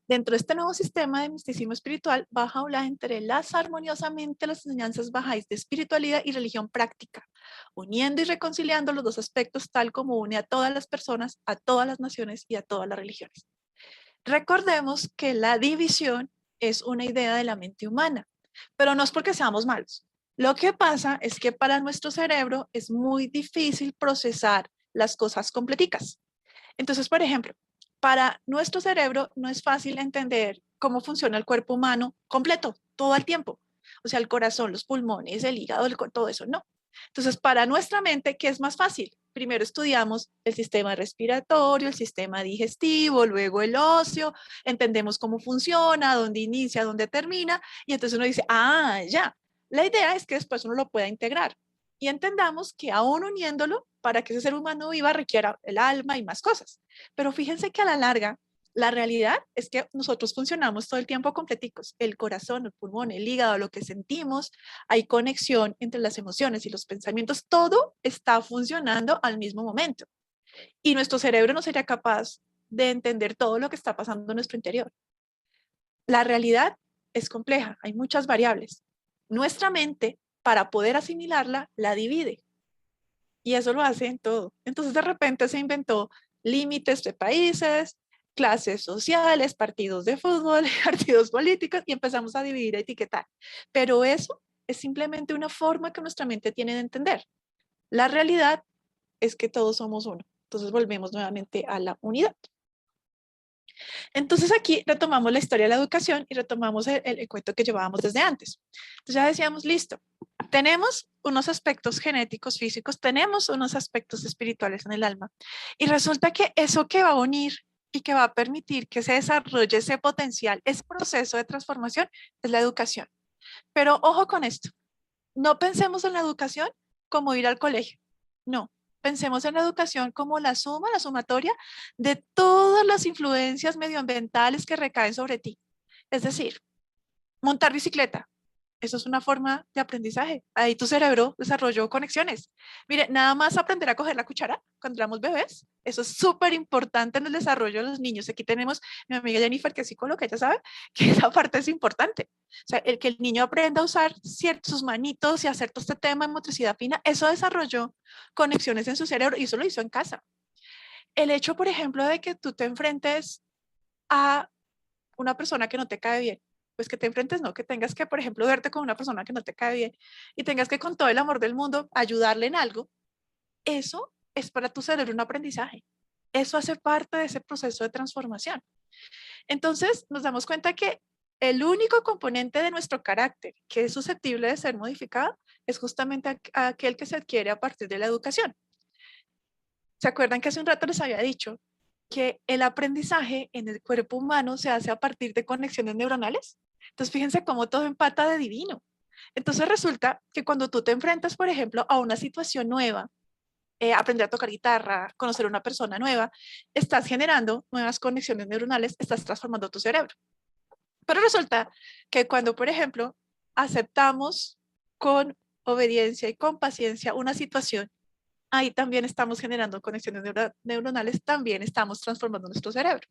Dentro de este nuevo sistema de misticismo espiritual, Baha'u'lláh entrelaza armoniosamente las enseñanzas bahá'ís de espiritualidad y religión práctica, uniendo y reconciliando los dos aspectos tal como une a todas las personas, a todas las naciones y a todas las religiones. Recordemos que la división es una idea de la mente humana, pero no es porque seamos malos. Lo que pasa es que para nuestro cerebro es muy difícil procesar las cosas completicas. Entonces, por ejemplo, para nuestro cerebro no es fácil entender cómo funciona el cuerpo humano completo, todo el tiempo. O sea, el corazón, los pulmones, el hígado, todo eso, no. Entonces, para nuestra mente, ¿qué es más fácil? Primero estudiamos el sistema respiratorio, el sistema digestivo, luego el óseo, entendemos cómo funciona, dónde inicia, dónde termina, y entonces uno dice, ah, ya. La idea es que después uno lo pueda integrar y entendamos que aún uniéndolo, para que ese ser humano viva requiera el alma y más cosas. Pero fíjense que a la larga, la realidad es que nosotros funcionamos todo el tiempo completicos. El corazón, el pulmón, el hígado, lo que sentimos, hay conexión entre las emociones y los pensamientos. Todo está funcionando al mismo momento. Y nuestro cerebro no sería capaz de entender todo lo que está pasando en nuestro interior. La realidad es compleja, hay muchas variables. Nuestra mente, para poder asimilarla, la divide. Y eso lo hace en todo. Entonces, de repente se inventó límites de países, clases sociales, partidos de fútbol, partidos políticos, y empezamos a dividir, a etiquetar. Pero eso es simplemente una forma que nuestra mente tiene de entender. La realidad es que todos somos uno. Entonces, volvemos nuevamente a la unidad. Entonces, aquí retomamos la historia de la educación y retomamos el cuento que llevábamos desde antes. Entonces, ya decíamos, listo, tenemos unos aspectos genéticos, físicos, tenemos unos aspectos espirituales en el alma. Y resulta que eso que va a unir y que va a permitir que se desarrolle ese potencial, ese proceso de transformación, es la educación. Pero ojo con esto, no pensemos en la educación como ir al colegio, no. Pensemos en la educación como la sumatoria de todas las influencias medioambientales que recaen sobre ti. Es decir, montar bicicleta, Eso es una forma de aprendizaje. Ahí tu cerebro desarrolló conexiones. Mire, nada más aprender a coger la cuchara cuando éramos bebés. Eso es súper importante en el desarrollo de los niños. Aquí tenemos mi amiga Jennifer, que es psicóloga, ella sabe que esa parte es importante. O sea, el que el niño aprenda a usar sus manitos y hacer todo este tema de motricidad fina, eso desarrolló conexiones en su cerebro y eso lo hizo en casa. El hecho, por ejemplo, de que tú te enfrentes a una persona que no te cae bien, pues que te enfrentes, no, que tengas que, por ejemplo, verte con una persona que no te cae bien y tengas que con todo el amor del mundo ayudarle en algo, eso es para tu cerebro un aprendizaje. Eso hace parte de ese proceso de transformación. Entonces, nos damos cuenta que el único componente de nuestro carácter que es susceptible de ser modificado es justamente aquel que se adquiere a partir de la educación. ¿Se acuerdan que hace un rato les había dicho que el aprendizaje en el cuerpo humano se hace a partir de conexiones neuronales? Entonces, fíjense cómo todo empata de divino. Entonces, resulta que cuando tú te enfrentas, por ejemplo, a una situación nueva, aprender a tocar guitarra, conocer a una persona nueva, estás generando nuevas conexiones neuronales, estás transformando tu cerebro. Pero resulta que cuando, por ejemplo, aceptamos con obediencia y con paciencia una situación, ahí también estamos generando conexiones neuronales, también estamos transformando nuestro cerebro.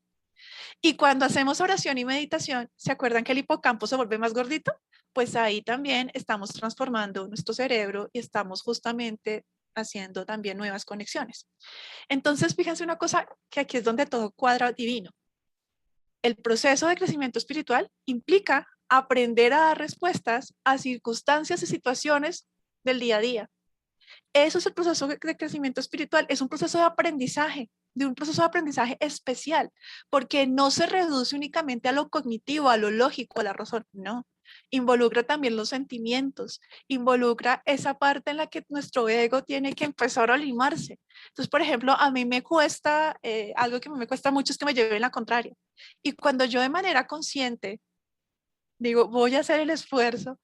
Y cuando hacemos oración y meditación, ¿se acuerdan que el hipocampo se vuelve más gordito? Pues ahí también estamos transformando nuestro cerebro y estamos justamente haciendo también nuevas conexiones. Entonces, fíjense una cosa, que aquí es donde todo cuadra divino. El proceso de crecimiento espiritual implica aprender a dar respuestas a circunstancias y situaciones del día a día. Eso es el proceso de crecimiento espiritual, es un proceso de aprendizaje, de un proceso de aprendizaje especial, porque no se reduce únicamente a lo cognitivo, a lo lógico, a la razón, no. Involucra también los sentimientos, involucra esa parte en la que nuestro ego tiene que empezar a limarse. Entonces, por ejemplo, a mí me cuesta, algo que me cuesta mucho es que me lleven la contraria. Y cuando yo de manera consciente digo, voy a hacer el esfuerzo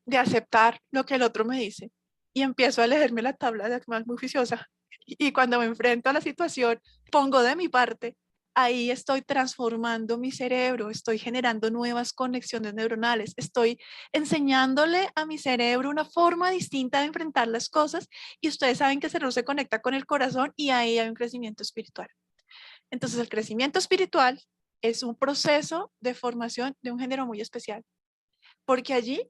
de aceptar lo que el otro me dice y empiezo a leerme la tabla de más muy juiciosa. Y cuando me enfrento a la situación, pongo de mi parte, ahí estoy transformando mi cerebro, estoy generando nuevas conexiones neuronales, estoy enseñándole a mi cerebro una forma distinta de enfrentar las cosas y ustedes saben que el cerebro se conecta con el corazón y ahí hay un crecimiento espiritual. Entonces el crecimiento espiritual es un proceso de formación de un género muy especial, porque allí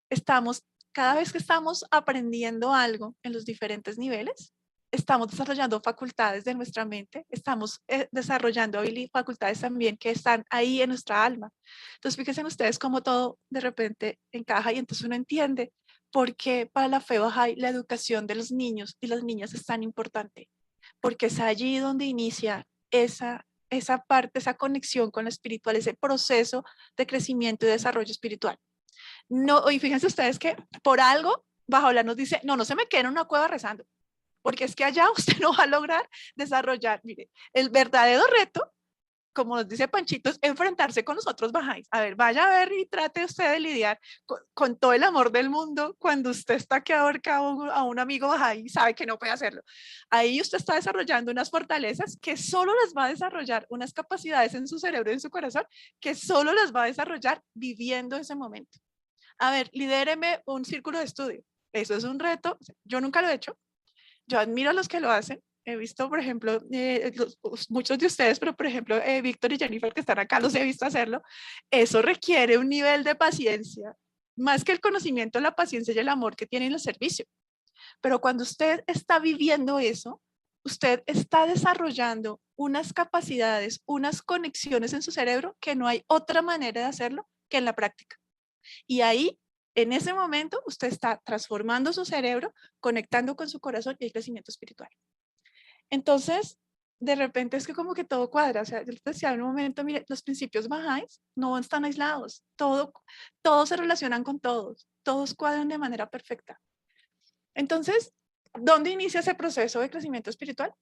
estamos, cada vez que estamos aprendiendo algo en los diferentes niveles, estamos desarrollando facultades de nuestra mente, estamos desarrollando facultades también que están ahí en nuestra alma. Entonces, fíjense ustedes cómo todo de repente encaja y entonces uno entiende por qué para la fe Bahá'í la educación de los niños y las niñas es tan importante, porque es allí donde inicia esa parte, esa conexión con lo espiritual, ese proceso de crecimiento y desarrollo espiritual. No, y fíjense ustedes que por algo Bahá'u'lláh nos dice, no se me queden en una cueva rezando, porque es que allá usted no va a lograr desarrollar. Mire, el verdadero reto, como nos dice Panchito, es enfrentarse con los otros bahá'ís. A ver, vaya a ver y trate usted de lidiar con todo el amor del mundo cuando usted está que ahorca a un amigo bahá'í y sabe que no puede hacerlo. Ahí usted está desarrollando unas fortalezas que solo las va a desarrollar, unas capacidades en su cerebro y en su corazón que solo las va a desarrollar viviendo ese momento. A ver, lidéreme un círculo de estudio. Eso es un reto. Yo nunca lo he hecho. Yo admiro a los que lo hacen. He visto, por ejemplo, muchos de ustedes, pero por ejemplo, Víctor y Jennifer que están acá, los he visto hacerlo. Eso requiere un nivel de paciencia, más que el conocimiento, la paciencia y el amor que tienen el servicio. Pero cuando usted está viviendo eso, usted está desarrollando unas capacidades, unas conexiones en su cerebro que no hay otra manera de hacerlo que en la práctica. Y ahí, en ese momento, usted está transformando su cerebro, conectando con su corazón y el crecimiento espiritual. Entonces, de repente es que como que todo cuadra. O sea, yo les decía en un momento, mire, los principios bahá'ís no están aislados. Todos se relacionan con todos cuadran de manera perfecta. Entonces, ¿dónde inicia ese proceso de crecimiento espiritual?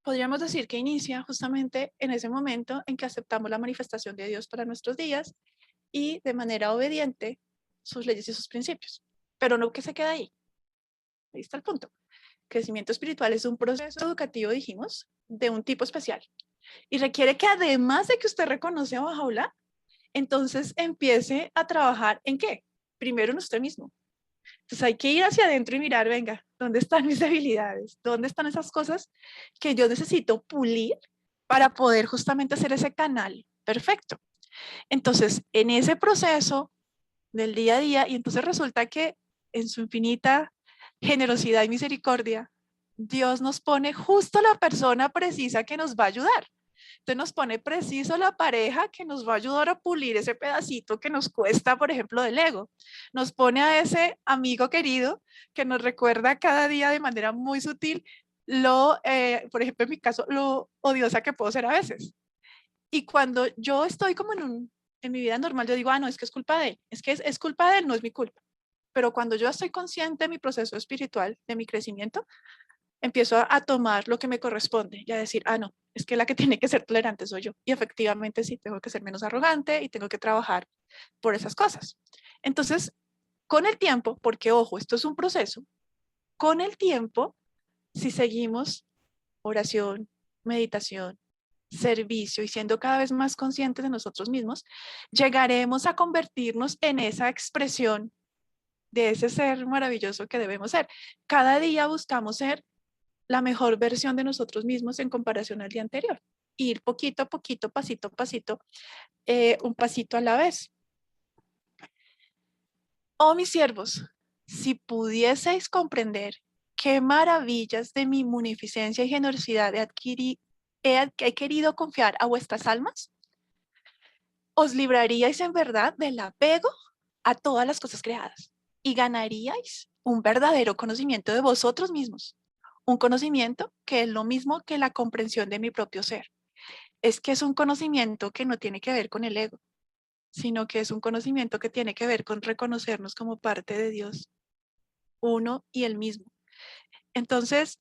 Podríamos decir que inicia justamente en ese momento en que aceptamos la manifestación de Dios para nuestros días y de manera obediente sus leyes y sus principios. Pero no que se quede ahí. Ahí está el punto. Crecimiento espiritual es un proceso educativo, dijimos, de un tipo especial. Y requiere que además de que usted reconoce a Bahá'u'lláh, entonces empiece a trabajar ¿en qué? Primero en usted mismo. Entonces hay que ir hacia adentro y mirar, venga, ¿dónde están mis debilidades? ¿Dónde están esas cosas que yo necesito pulir para poder justamente hacer ese canal perfecto? Entonces, en ese proceso del día a día, y entonces resulta que en su infinita generosidad y misericordia, Dios nos pone justo la persona precisa que nos va a ayudar. Entonces nos pone preciso la pareja que nos va a ayudar a pulir ese pedacito que nos cuesta, por ejemplo, del ego. Nos pone a ese amigo querido que nos recuerda cada día de manera muy sutil por ejemplo, en mi caso, lo odiosa que puedo ser a veces. Y cuando yo estoy como en mi vida normal, yo digo, no, es que es culpa de él, es culpa de él, no es mi culpa. Pero cuando yo estoy consciente de mi proceso espiritual, de mi crecimiento, empiezo a tomar lo que me corresponde y a decir, no, es que la que tiene que ser tolerante soy yo. Y efectivamente sí, tengo que ser menos arrogante y tengo que trabajar por esas cosas. Entonces, con el tiempo, porque ojo, esto es un proceso, con el tiempo, si seguimos oración, meditación, servicio y siendo cada vez más conscientes de nosotros mismos, llegaremos a convertirnos en esa expresión de ese ser maravilloso que debemos ser. Cada día buscamos ser la mejor versión de nosotros mismos en comparación al día anterior. Ir poquito a poquito, pasito a pasito, un pasito a la vez. Oh, mis siervos, si pudieseis comprender qué maravillas de mi munificencia y generosidad he querido confiar a vuestras almas, os libraríais en verdad del apego a todas las cosas creadas y ganaríais un verdadero conocimiento de vosotros mismos. Un conocimiento que es lo mismo que la comprensión de mi propio ser. Es que es un conocimiento que no tiene que ver con el ego, sino que es un conocimiento que tiene que ver con reconocernos como parte de Dios, uno y el mismo. Entonces,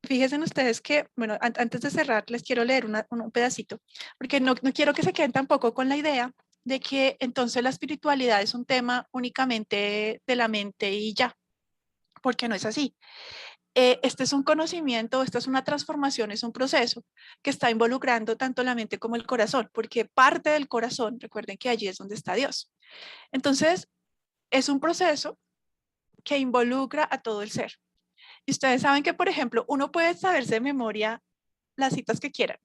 fíjense ustedes que, bueno, antes de cerrar, les quiero leer un pedacito, porque no quiero que se queden tampoco con la idea de que entonces la espiritualidad es un tema únicamente de la mente y ya, porque no es así. Este es un conocimiento, esta es una transformación, es un proceso que está involucrando tanto la mente como el corazón, porque parte del corazón, recuerden que allí es donde está Dios. Entonces, es un proceso que involucra a todo el ser. Y ustedes saben que, por ejemplo, uno puede saberse de memoria las citas que quieran.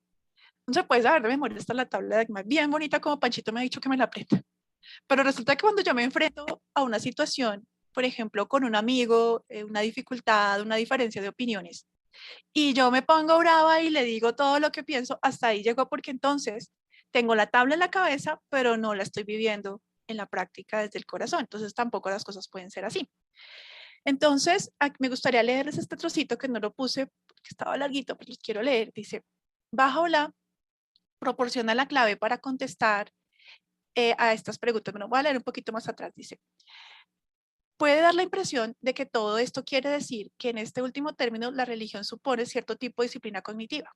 Uno se puede saber de memoria hasta la tabla de Agma, bien bonita como Panchito me ha dicho que me la aprenda. Pero resulta que cuando yo me enfrento a una situación, por ejemplo, con un amigo, una dificultad, una diferencia de opiniones, y yo me pongo brava y le digo todo lo que pienso, hasta ahí llegó porque entonces tengo la tabla en la cabeza, pero no la estoy viviendo en la práctica desde el corazón. Entonces tampoco las cosas pueden ser así. Entonces, me gustaría leerles este trocito que no lo puse porque estaba larguito, pero los quiero leer. Dice, baja Ola proporciona la clave para contestar a estas preguntas. Bueno, voy a leer un poquito más atrás. Dice, puede dar la impresión de que todo esto quiere decir que en este último término la religión supone cierto tipo de disciplina cognitiva.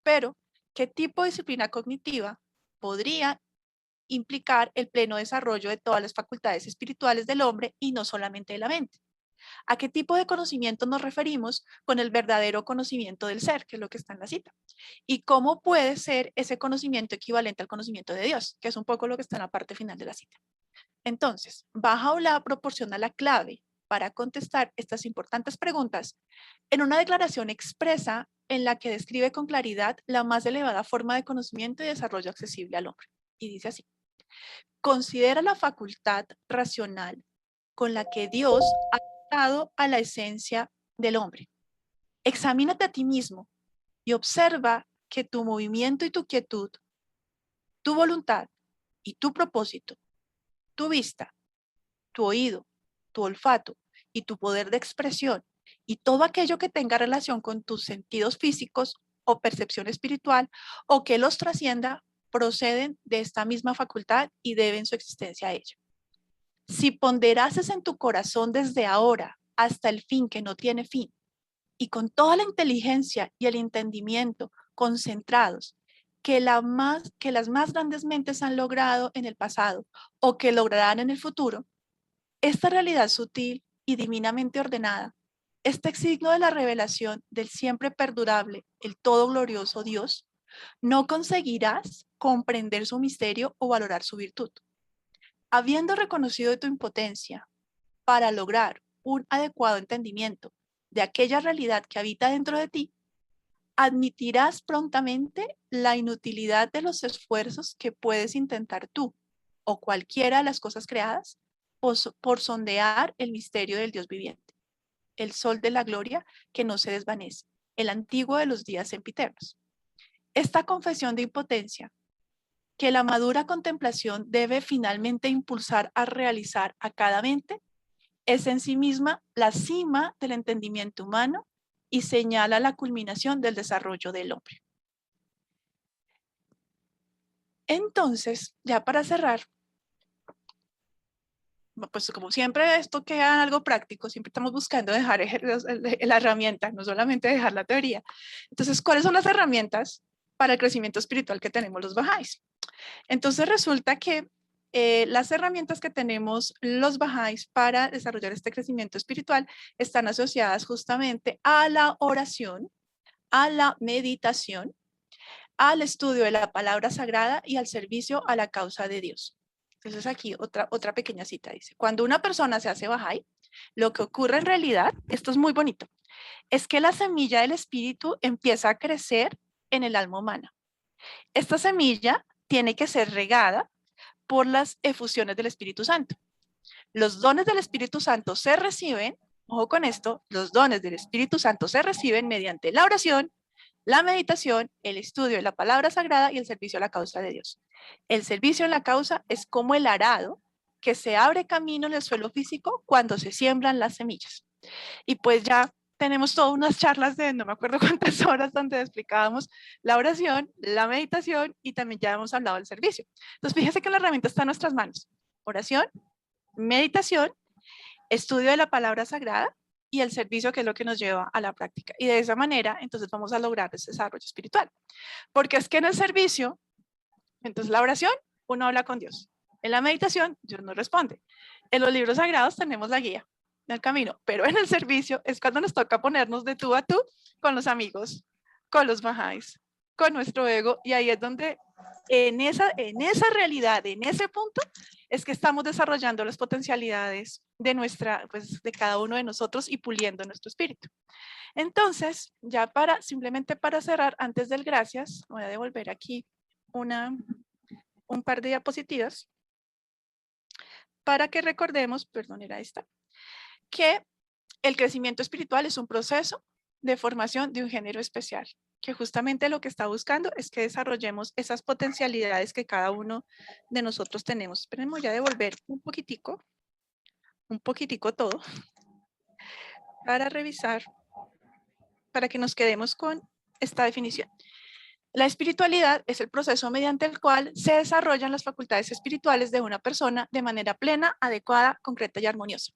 Pero, ¿qué tipo de disciplina cognitiva podría implicar el pleno desarrollo de todas las facultades espirituales del hombre y no solamente de la mente? ¿A qué tipo de conocimiento nos referimos con el verdadero conocimiento del ser, que es lo que está en la cita? ¿Y cómo puede ser ese conocimiento equivalente al conocimiento de Dios, que es un poco lo que está en la parte final de la cita? Entonces, Baha'u'lláh proporciona la clave para contestar estas importantes preguntas en una declaración expresa en la que describe con claridad la más elevada forma de conocimiento y desarrollo accesible al hombre. Y dice así, considera la facultad racional con la que Dios ha dado a la esencia del hombre. Examínate a ti mismo y observa que tu movimiento y tu quietud, tu voluntad y tu propósito, tu vista, tu oído, tu olfato y tu poder de expresión y todo aquello que tenga relación con tus sentidos físicos o percepción espiritual o que los trascienda, proceden de esta misma facultad y deben su existencia a ella. Si ponderases en tu corazón desde ahora hasta el fin que no tiene fin, y con toda la inteligencia y el entendimiento concentrados que las más grandes mentes han logrado en el pasado o que lograrán en el futuro, esta realidad sutil y divinamente ordenada, este signo de la revelación del siempre perdurable, el todo glorioso Dios, No conseguirás comprender su misterio o valorar su virtud. Habiendo reconocido tu impotencia para lograr un adecuado entendimiento de aquella realidad que habita dentro de ti, admitirás prontamente la inutilidad de los esfuerzos que puedes intentar tú o cualquiera de las cosas creadas por sondear el misterio del Dios viviente, el sol de la gloria que no se desvanece, el antiguo de los días sempiternos. Esta confesión de impotencia que la madura contemplación debe finalmente impulsar a realizar a cada mente es en sí misma la cima del entendimiento humano y señala la culminación del desarrollo del hombre. Entonces, ya para cerrar, pues como siempre esto queda en algo práctico, siempre estamos buscando dejar la herramienta, no solamente dejar la teoría. Entonces, ¿cuáles son las herramientas para el crecimiento espiritual que tenemos los bahá'ís? Entonces resulta que las herramientas que tenemos los bahá'ís para desarrollar este crecimiento espiritual están asociadas justamente a la oración, a la meditación, al estudio de la palabra sagrada y al servicio a la causa de Dios. Entonces aquí otra pequeña cita dice, cuando una persona se hace bahá'í, lo que ocurre en realidad, esto es muy bonito, es que la semilla del espíritu empieza a crecer en el alma humana. Esta semilla tiene que ser regada por las efusiones del Espíritu Santo. Los dones del Espíritu Santo se reciben, ojo con esto, los dones del Espíritu Santo se reciben mediante la oración, la meditación, el estudio de la palabra sagrada y el servicio a la causa de Dios. El servicio a la causa es como el arado que se abre camino en el suelo físico cuando se siembran las semillas. Y pues ya tenemos todas unas charlas de no me acuerdo cuántas horas donde explicábamos la oración, la meditación y también ya hemos hablado del servicio. Entonces fíjese que la herramienta está en nuestras manos. Oración, meditación, estudio de la palabra sagrada y el servicio, que es lo que nos lleva a la práctica. Y de esa manera entonces vamos a lograr ese desarrollo espiritual. Porque es que en el servicio, entonces la oración, uno habla con Dios. En la meditación, Dios nos responde. En los libros sagrados tenemos la guía del camino, pero en el servicio es cuando nos toca ponernos de tú a tú con los amigos, con los bahá'ís, con nuestro ego, y ahí es donde en esa realidad, en ese punto, es que estamos desarrollando las potencialidades de pues de cada uno de nosotros y puliendo nuestro espíritu. Entonces, ya simplemente para cerrar, antes del gracias, voy a devolver aquí un par de diapositivas para que recordemos, perdón, era esta, que el crecimiento espiritual es un proceso de formación de un género especial, que justamente lo que está buscando es que desarrollemos esas potencialidades que cada uno de nosotros tenemos. Esperemos ya devolver un poquitico todo, para revisar, para que nos quedemos con esta definición. La espiritualidad es el proceso mediante el cual se desarrollan las facultades espirituales de una persona de manera plena, adecuada, concreta y armoniosa.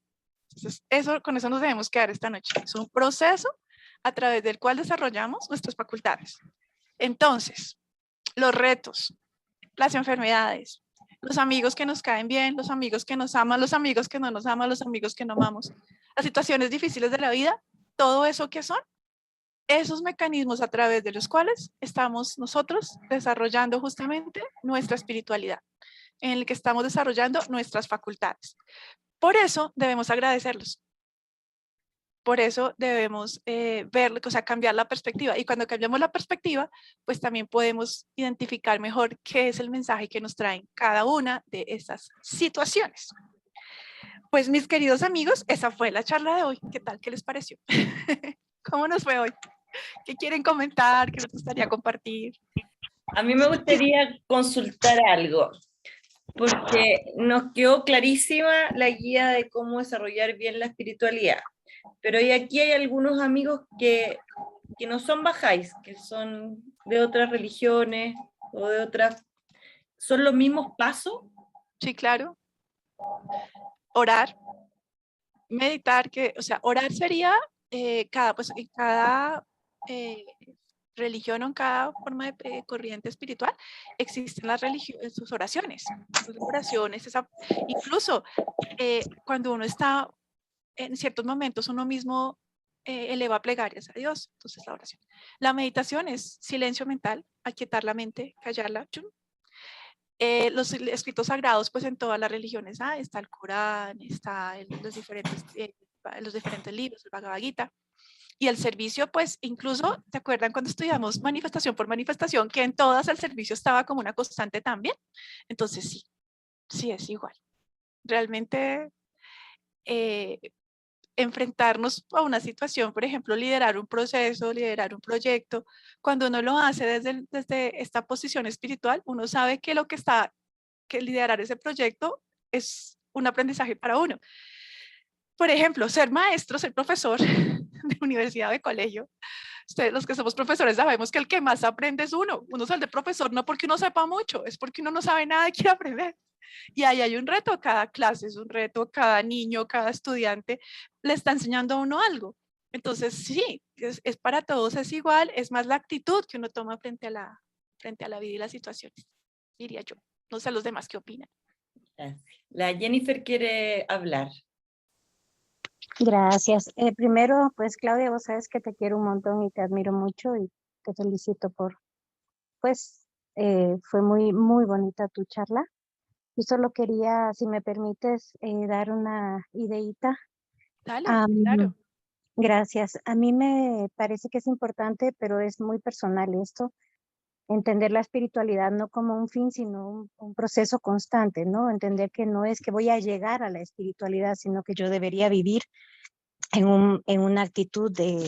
Entonces, con eso nos debemos quedar esta noche. Es un proceso a través del cual desarrollamos nuestras facultades. Entonces, los retos, las enfermedades, los amigos que nos caen bien, los amigos que nos aman, los amigos que no nos aman, los amigos que no amamos, las situaciones difíciles de la vida, todo eso que son esos mecanismos a través de los cuales estamos nosotros desarrollando justamente nuestra espiritualidad, en el que estamos desarrollando nuestras facultades. Por eso debemos agradecerlos. Por eso debemos ver, o sea, cambiar la perspectiva. Y cuando cambiamos la perspectiva, pues también podemos identificar mejor qué es el mensaje que nos traen cada una de esas situaciones. Pues mis queridos amigos, esa fue la charla de hoy. ¿Qué tal? ¿Qué les pareció? ¿Cómo nos fue hoy? ¿Qué quieren comentar? ¿Qué les gustaría compartir? A mí me gustaría consultar algo, porque nos quedó clarísima la guía de cómo desarrollar bien la espiritualidad. Pero aquí hay algunos amigos que no son bahá'ís, que son de otras religiones o de otras. ¿Son los mismos pasos? Sí, claro. Orar, meditar, o sea, orar sería en cada religión o en cada forma de corriente espiritual existen sus oraciones. Incluso cuando uno está en ciertos momentos uno mismo eleva plegarias a Dios. Entonces la oración. La meditación es silencio mental, aquietar la mente, callarla. Chum. Los escritos sagrados, pues en todas las religiones, está el Corán, está los diferentes libros, el Bhagavad Gita. Y el servicio, pues incluso, ¿te acuerdan cuando estudiamos manifestación por manifestación, que en todas el servicio estaba como una constante también? Entonces sí, sí es igual. Realmente enfrentarnos a una situación, por ejemplo, liderar un proceso, liderar un proyecto, cuando uno lo hace desde esta posición espiritual, uno sabe que que liderar ese proyecto es un aprendizaje para uno. Por ejemplo, ser maestro, ser profesor de universidad o de colegio. Ustedes, los que somos profesores, sabemos que el que más aprende es uno. Uno es el de profesor no porque uno sepa mucho, es porque uno no sabe nada y quiere aprender. Y ahí hay un reto, cada clase es un reto, cada niño, cada estudiante le está enseñando a uno algo. Entonces, sí, es para todos, es igual, es más la actitud que uno toma frente a la vida y las situaciones, diría yo. No sé los demás qué opinan. La Jennifer quiere hablar. Gracias. Primero, pues Claudia, vos sabes que te quiero un montón y te admiro mucho y te felicito pues, fue muy, muy bonita tu charla. Yo solo quería, si me permites, dar una ideita. Dale, Am, claro. Gracias. A mí me parece que es importante, pero es muy personal esto, entender la espiritualidad no como un fin, sino un proceso constante, ¿no? Entender que no es que voy a llegar a la espiritualidad, sino que yo debería vivir en una actitud de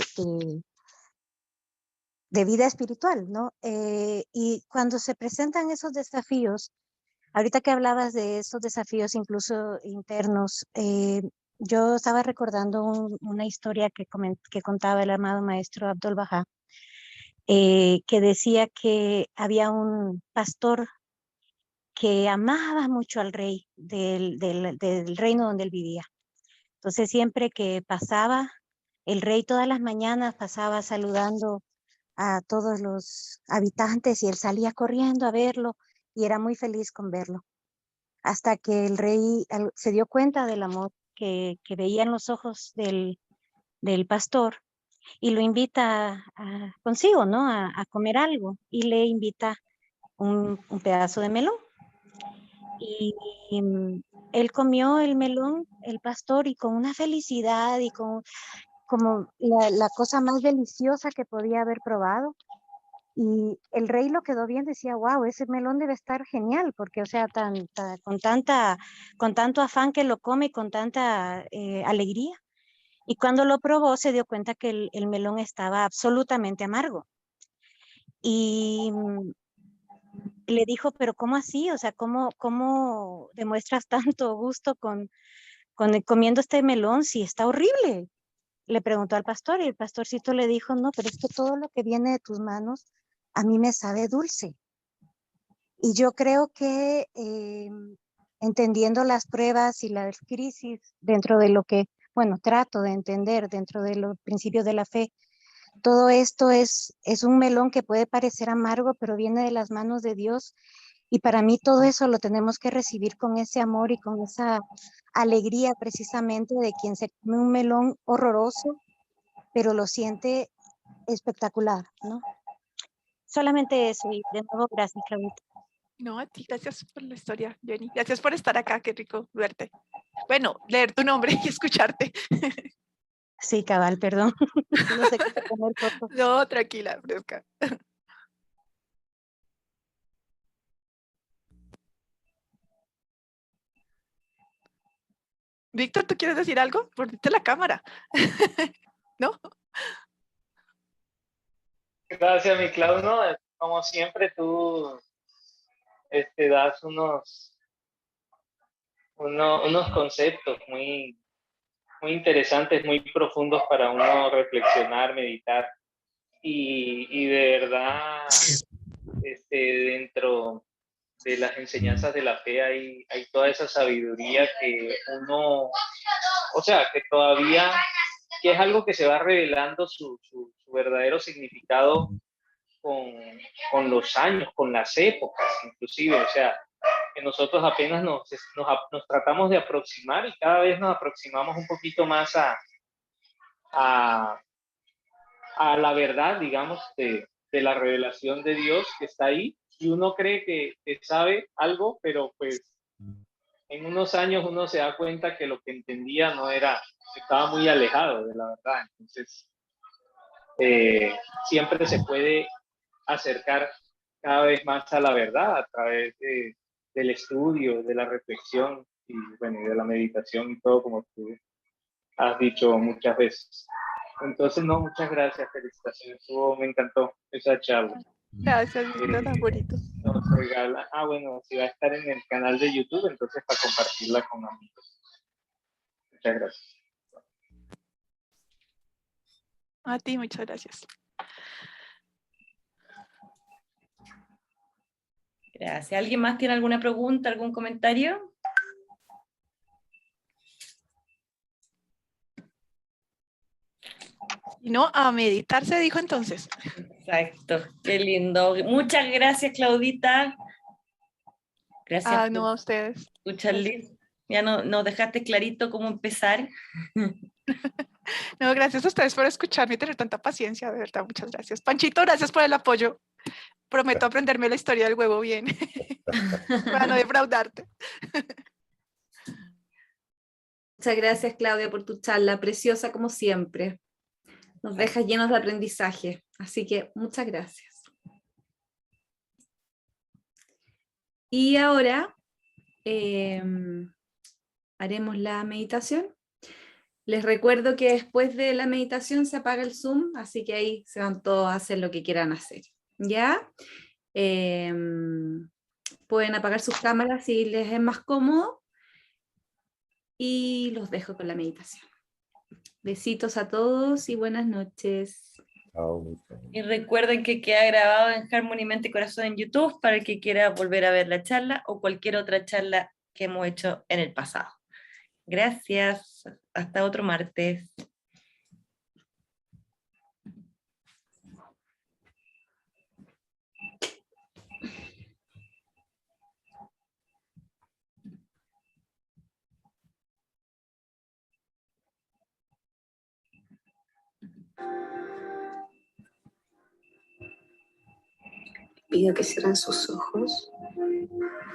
vida espiritual, ¿no? Y cuando se presentan esos desafíos, ahorita que hablabas de esos desafíos incluso internos, yo estaba recordando una historia que contaba el amado maestro Abdul Baha, que decía que había un pastor que amaba mucho al rey del reino donde él vivía. Entonces siempre que pasaba, el rey todas las mañanas pasaba saludando a todos los habitantes y él salía corriendo a verlo y era muy feliz con verlo. Hasta que el rey se dio cuenta del amor que veía en los ojos del pastor y lo invita consigo, ¿no? A comer algo y le invita un pedazo de melón. Y él comió el melón, el pastor, y con una felicidad y como la cosa más deliciosa que podía haber probado. Y el rey lo quedó bien, decía, wow, ese melón debe estar genial, porque, o sea, con tanto afán que lo come y con tanta alegría. Y cuando lo probó, se dio cuenta que el melón estaba absolutamente amargo. Y le dijo, pero ¿cómo así? O sea, ¿cómo demuestras tanto gusto comiendo este melón si está horrible? Le preguntó al pastor y el pastorcito le dijo, no, pero es que todo lo que viene de tus manos a mí me sabe dulce. Y yo creo que entendiendo las pruebas y las crisis dentro de lo que, bueno, trato de entender dentro de los principios de la fe, todo esto es un melón que puede parecer amargo, pero viene de las manos de Dios. Y para mí todo eso lo tenemos que recibir con ese amor y con esa alegría precisamente de quien se come un melón horroroso, pero lo siente espectacular, ¿no? Solamente eso y de nuevo gracias, Claudita. No, a ti, gracias por la historia, Jenny. Gracias por estar acá, qué rico verte. Bueno, leer tu nombre y escucharte. Sí, cabal, perdón. No sé qué poner foto. No, tranquila, fresca. Víctor, ¿tú quieres decir algo? Ponte la cámara. ¿No? Gracias, mi Clau. No, como siempre, tú das unos conceptos muy interesantes, muy profundos para uno reflexionar, meditar. Y de verdad, dentro de las enseñanzas de la fe hay toda esa sabiduría que uno, o sea, que es algo que se va revelando su verdadero significado con los años, con las épocas, inclusive, o sea, que nosotros apenas nos tratamos de aproximar y cada vez nos aproximamos un poquito más a la verdad, digamos, de la revelación de Dios que está ahí, y uno cree que sabe algo, pero pues en unos años uno se da cuenta que lo que entendía no era, estaba muy alejado de la verdad. Entonces, siempre se puede acercar cada vez más a la verdad a través del estudio, de la reflexión y, bueno, y de la meditación y todo, como tú has dicho muchas veces. Entonces, no, muchas gracias, felicitaciones. Me encantó esa charla. Gracias, Víctor, tan bonito. Nos regala, bueno, si va a estar en el canal de YouTube, entonces para compartirla con amigos. Muchas gracias. A ti, muchas gracias. Gracias. ¿Alguien más tiene alguna pregunta, algún comentario? Y no, a meditar se dijo entonces. Exacto, qué lindo. Muchas gracias, Claudita. Gracias No, por a ustedes. escucharles. Ya nos dejaste clarito cómo empezar. No, gracias a ustedes por escucharme y tener tanta paciencia, de verdad, muchas gracias. Panchito, gracias por el apoyo. Prometo aprenderme la historia del huevo bien, para no defraudarte. Muchas gracias, Claudia, por tu charla, preciosa como siempre. Nos dejas llenos de aprendizaje, así que muchas gracias. Y ahora haremos la meditación. Les recuerdo que después de la meditación se apaga el Zoom, así que ahí se van todos a hacer lo que quieran hacer. ¿Ya? Pueden apagar sus cámaras si les es más cómodo. Y los dejo con la meditación. Besitos a todos y buenas noches. Y recuerden que queda grabado en Harmony Mente y Corazón en YouTube para el que quiera volver a ver la charla o cualquier otra charla que hemos hecho en el pasado. Gracias. Hasta otro martes. Pido que cierren sus ojos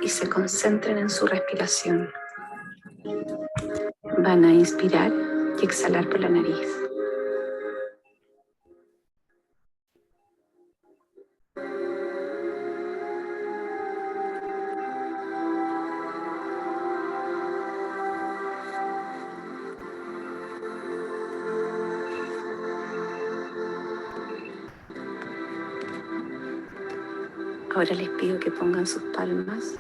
y se concentren en su respiración. Van a inspirar y exhalar por la nariz. Ahora les pido que pongan sus palmas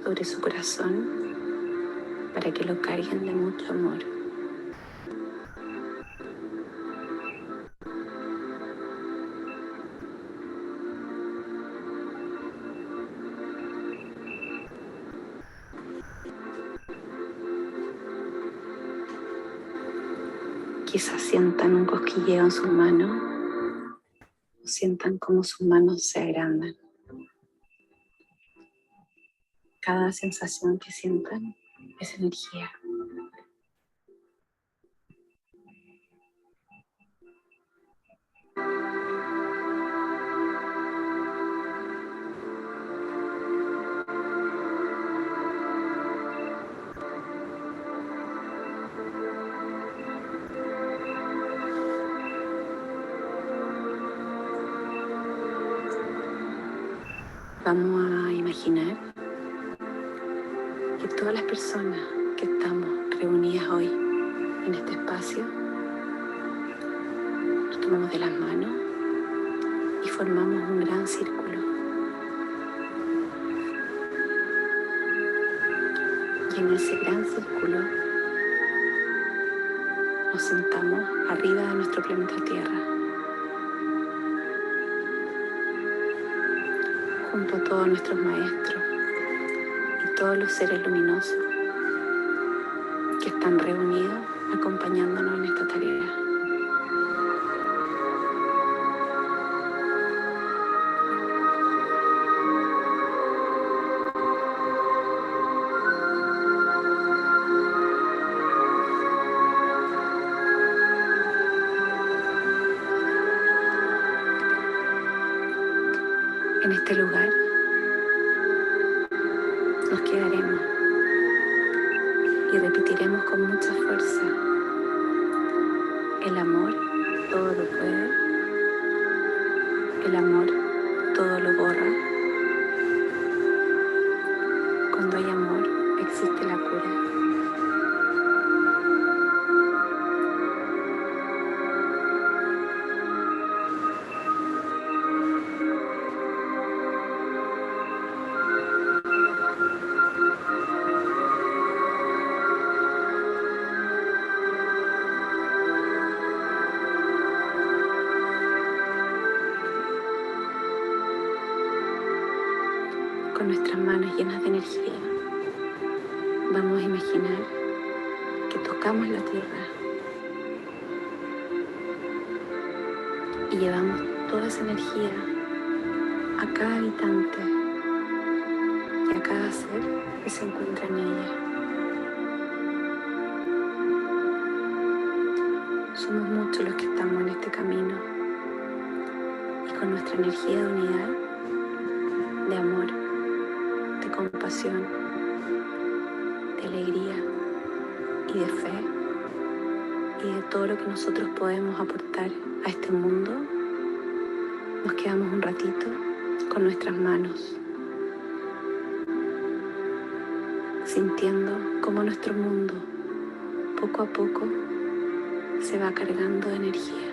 sobre su corazón para que lo carguen de mucho amor. Quizás sientan un cosquilleo en sus manos o sientan como sus manos se agrandan. Cada sensación que sientan es energía. Vamos a imaginar que todas las personas que estamos reunidas hoy en este espacio, nos tomamos de las manos y formamos un gran círculo. Y en ese gran círculo nos sentamos arriba de nuestro planeta Tierra, junto a todos nuestros maestros y todos los seres luminosos que están reunidos acompañándonos en esta tarea. este lugar nos quedaremos y repetiremos con mucha fuerza: el amor todo lo puede, el amor todo lo borra. Cuando hay amor, existe la cura. Con nuestras manos llenas de energía, vamos a imaginar que tocamos la tierra y llevamos toda esa energía a cada habitante y a cada ser que se encuentra en ella. Somos muchos los que estamos en este camino y con nuestra energía de unidad, de amor, de compasión, de alegría y de fe y de todo lo que nosotros podemos aportar a este mundo, nos quedamos un ratito con nuestras manos, sintiendo cómo nuestro mundo poco a poco se va cargando de energía.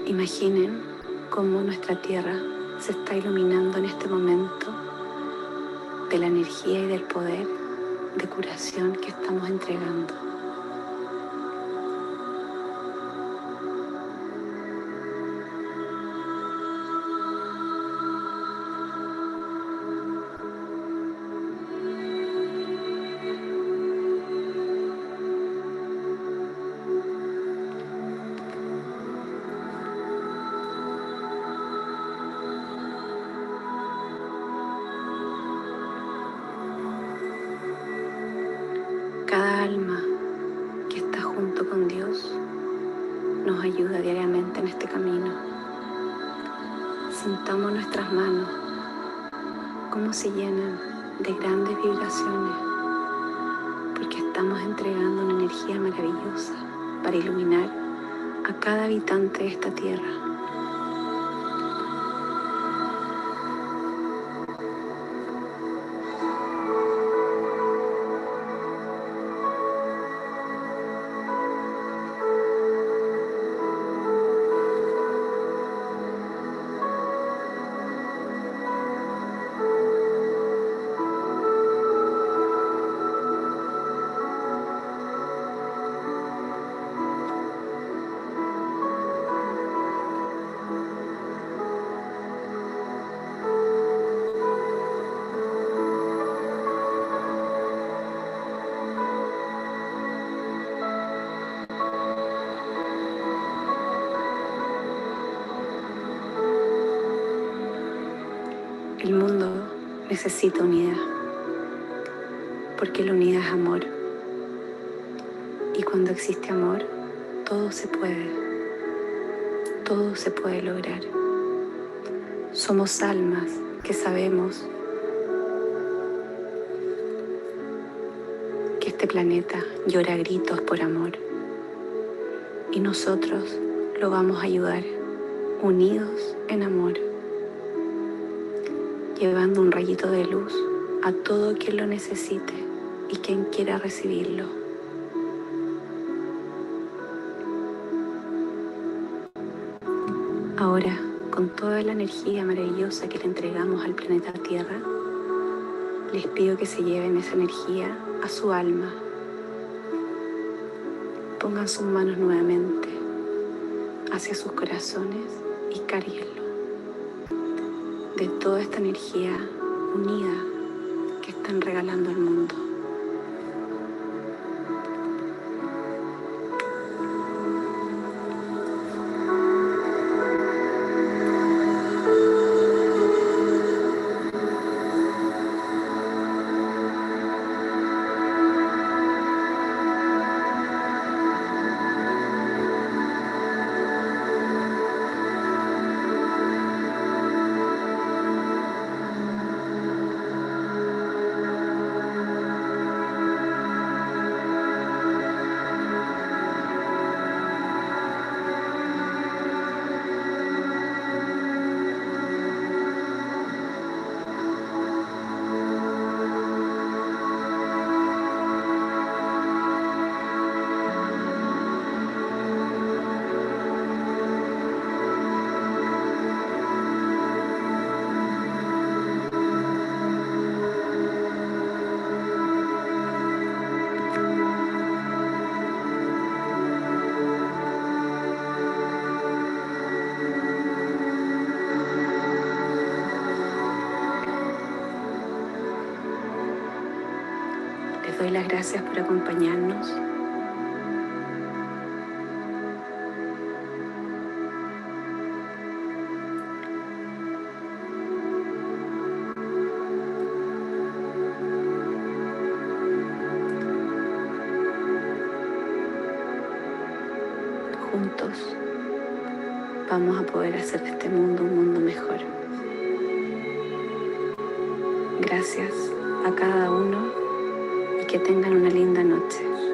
Imaginen cómo nuestra tierra se está iluminando en este momento de la energía y del poder de curación que estamos entregando. Cada alma que está junto con Dios nos ayuda diariamente en este camino. Sintamos nuestras manos cómo se llenan de grandes vibraciones, porque estamos entregando una energía maravillosa para iluminar a cada habitante de esta tierra. El mundo necesita unidad, porque la unidad es amor. Y cuando existe amor, todo se puede lograr. Somos almas que sabemos que este planeta llora a gritos por amor y nosotros lo vamos a ayudar, unidos en amor, llevando un rayito de luz a todo quien lo necesite y quien quiera recibirlo. Ahora, con toda la energía maravillosa que le entregamos al planeta Tierra, les pido que se lleven esa energía a su alma. Pongan sus manos nuevamente hacia sus corazones y cárguenlo de toda esta energía unida que están regalando al mundo. Les doy las gracias por acompañarnos. Juntos vamos a poder hacer de este mundo un mundo mejor. Gracias a cada uno y que tengan una linda noche.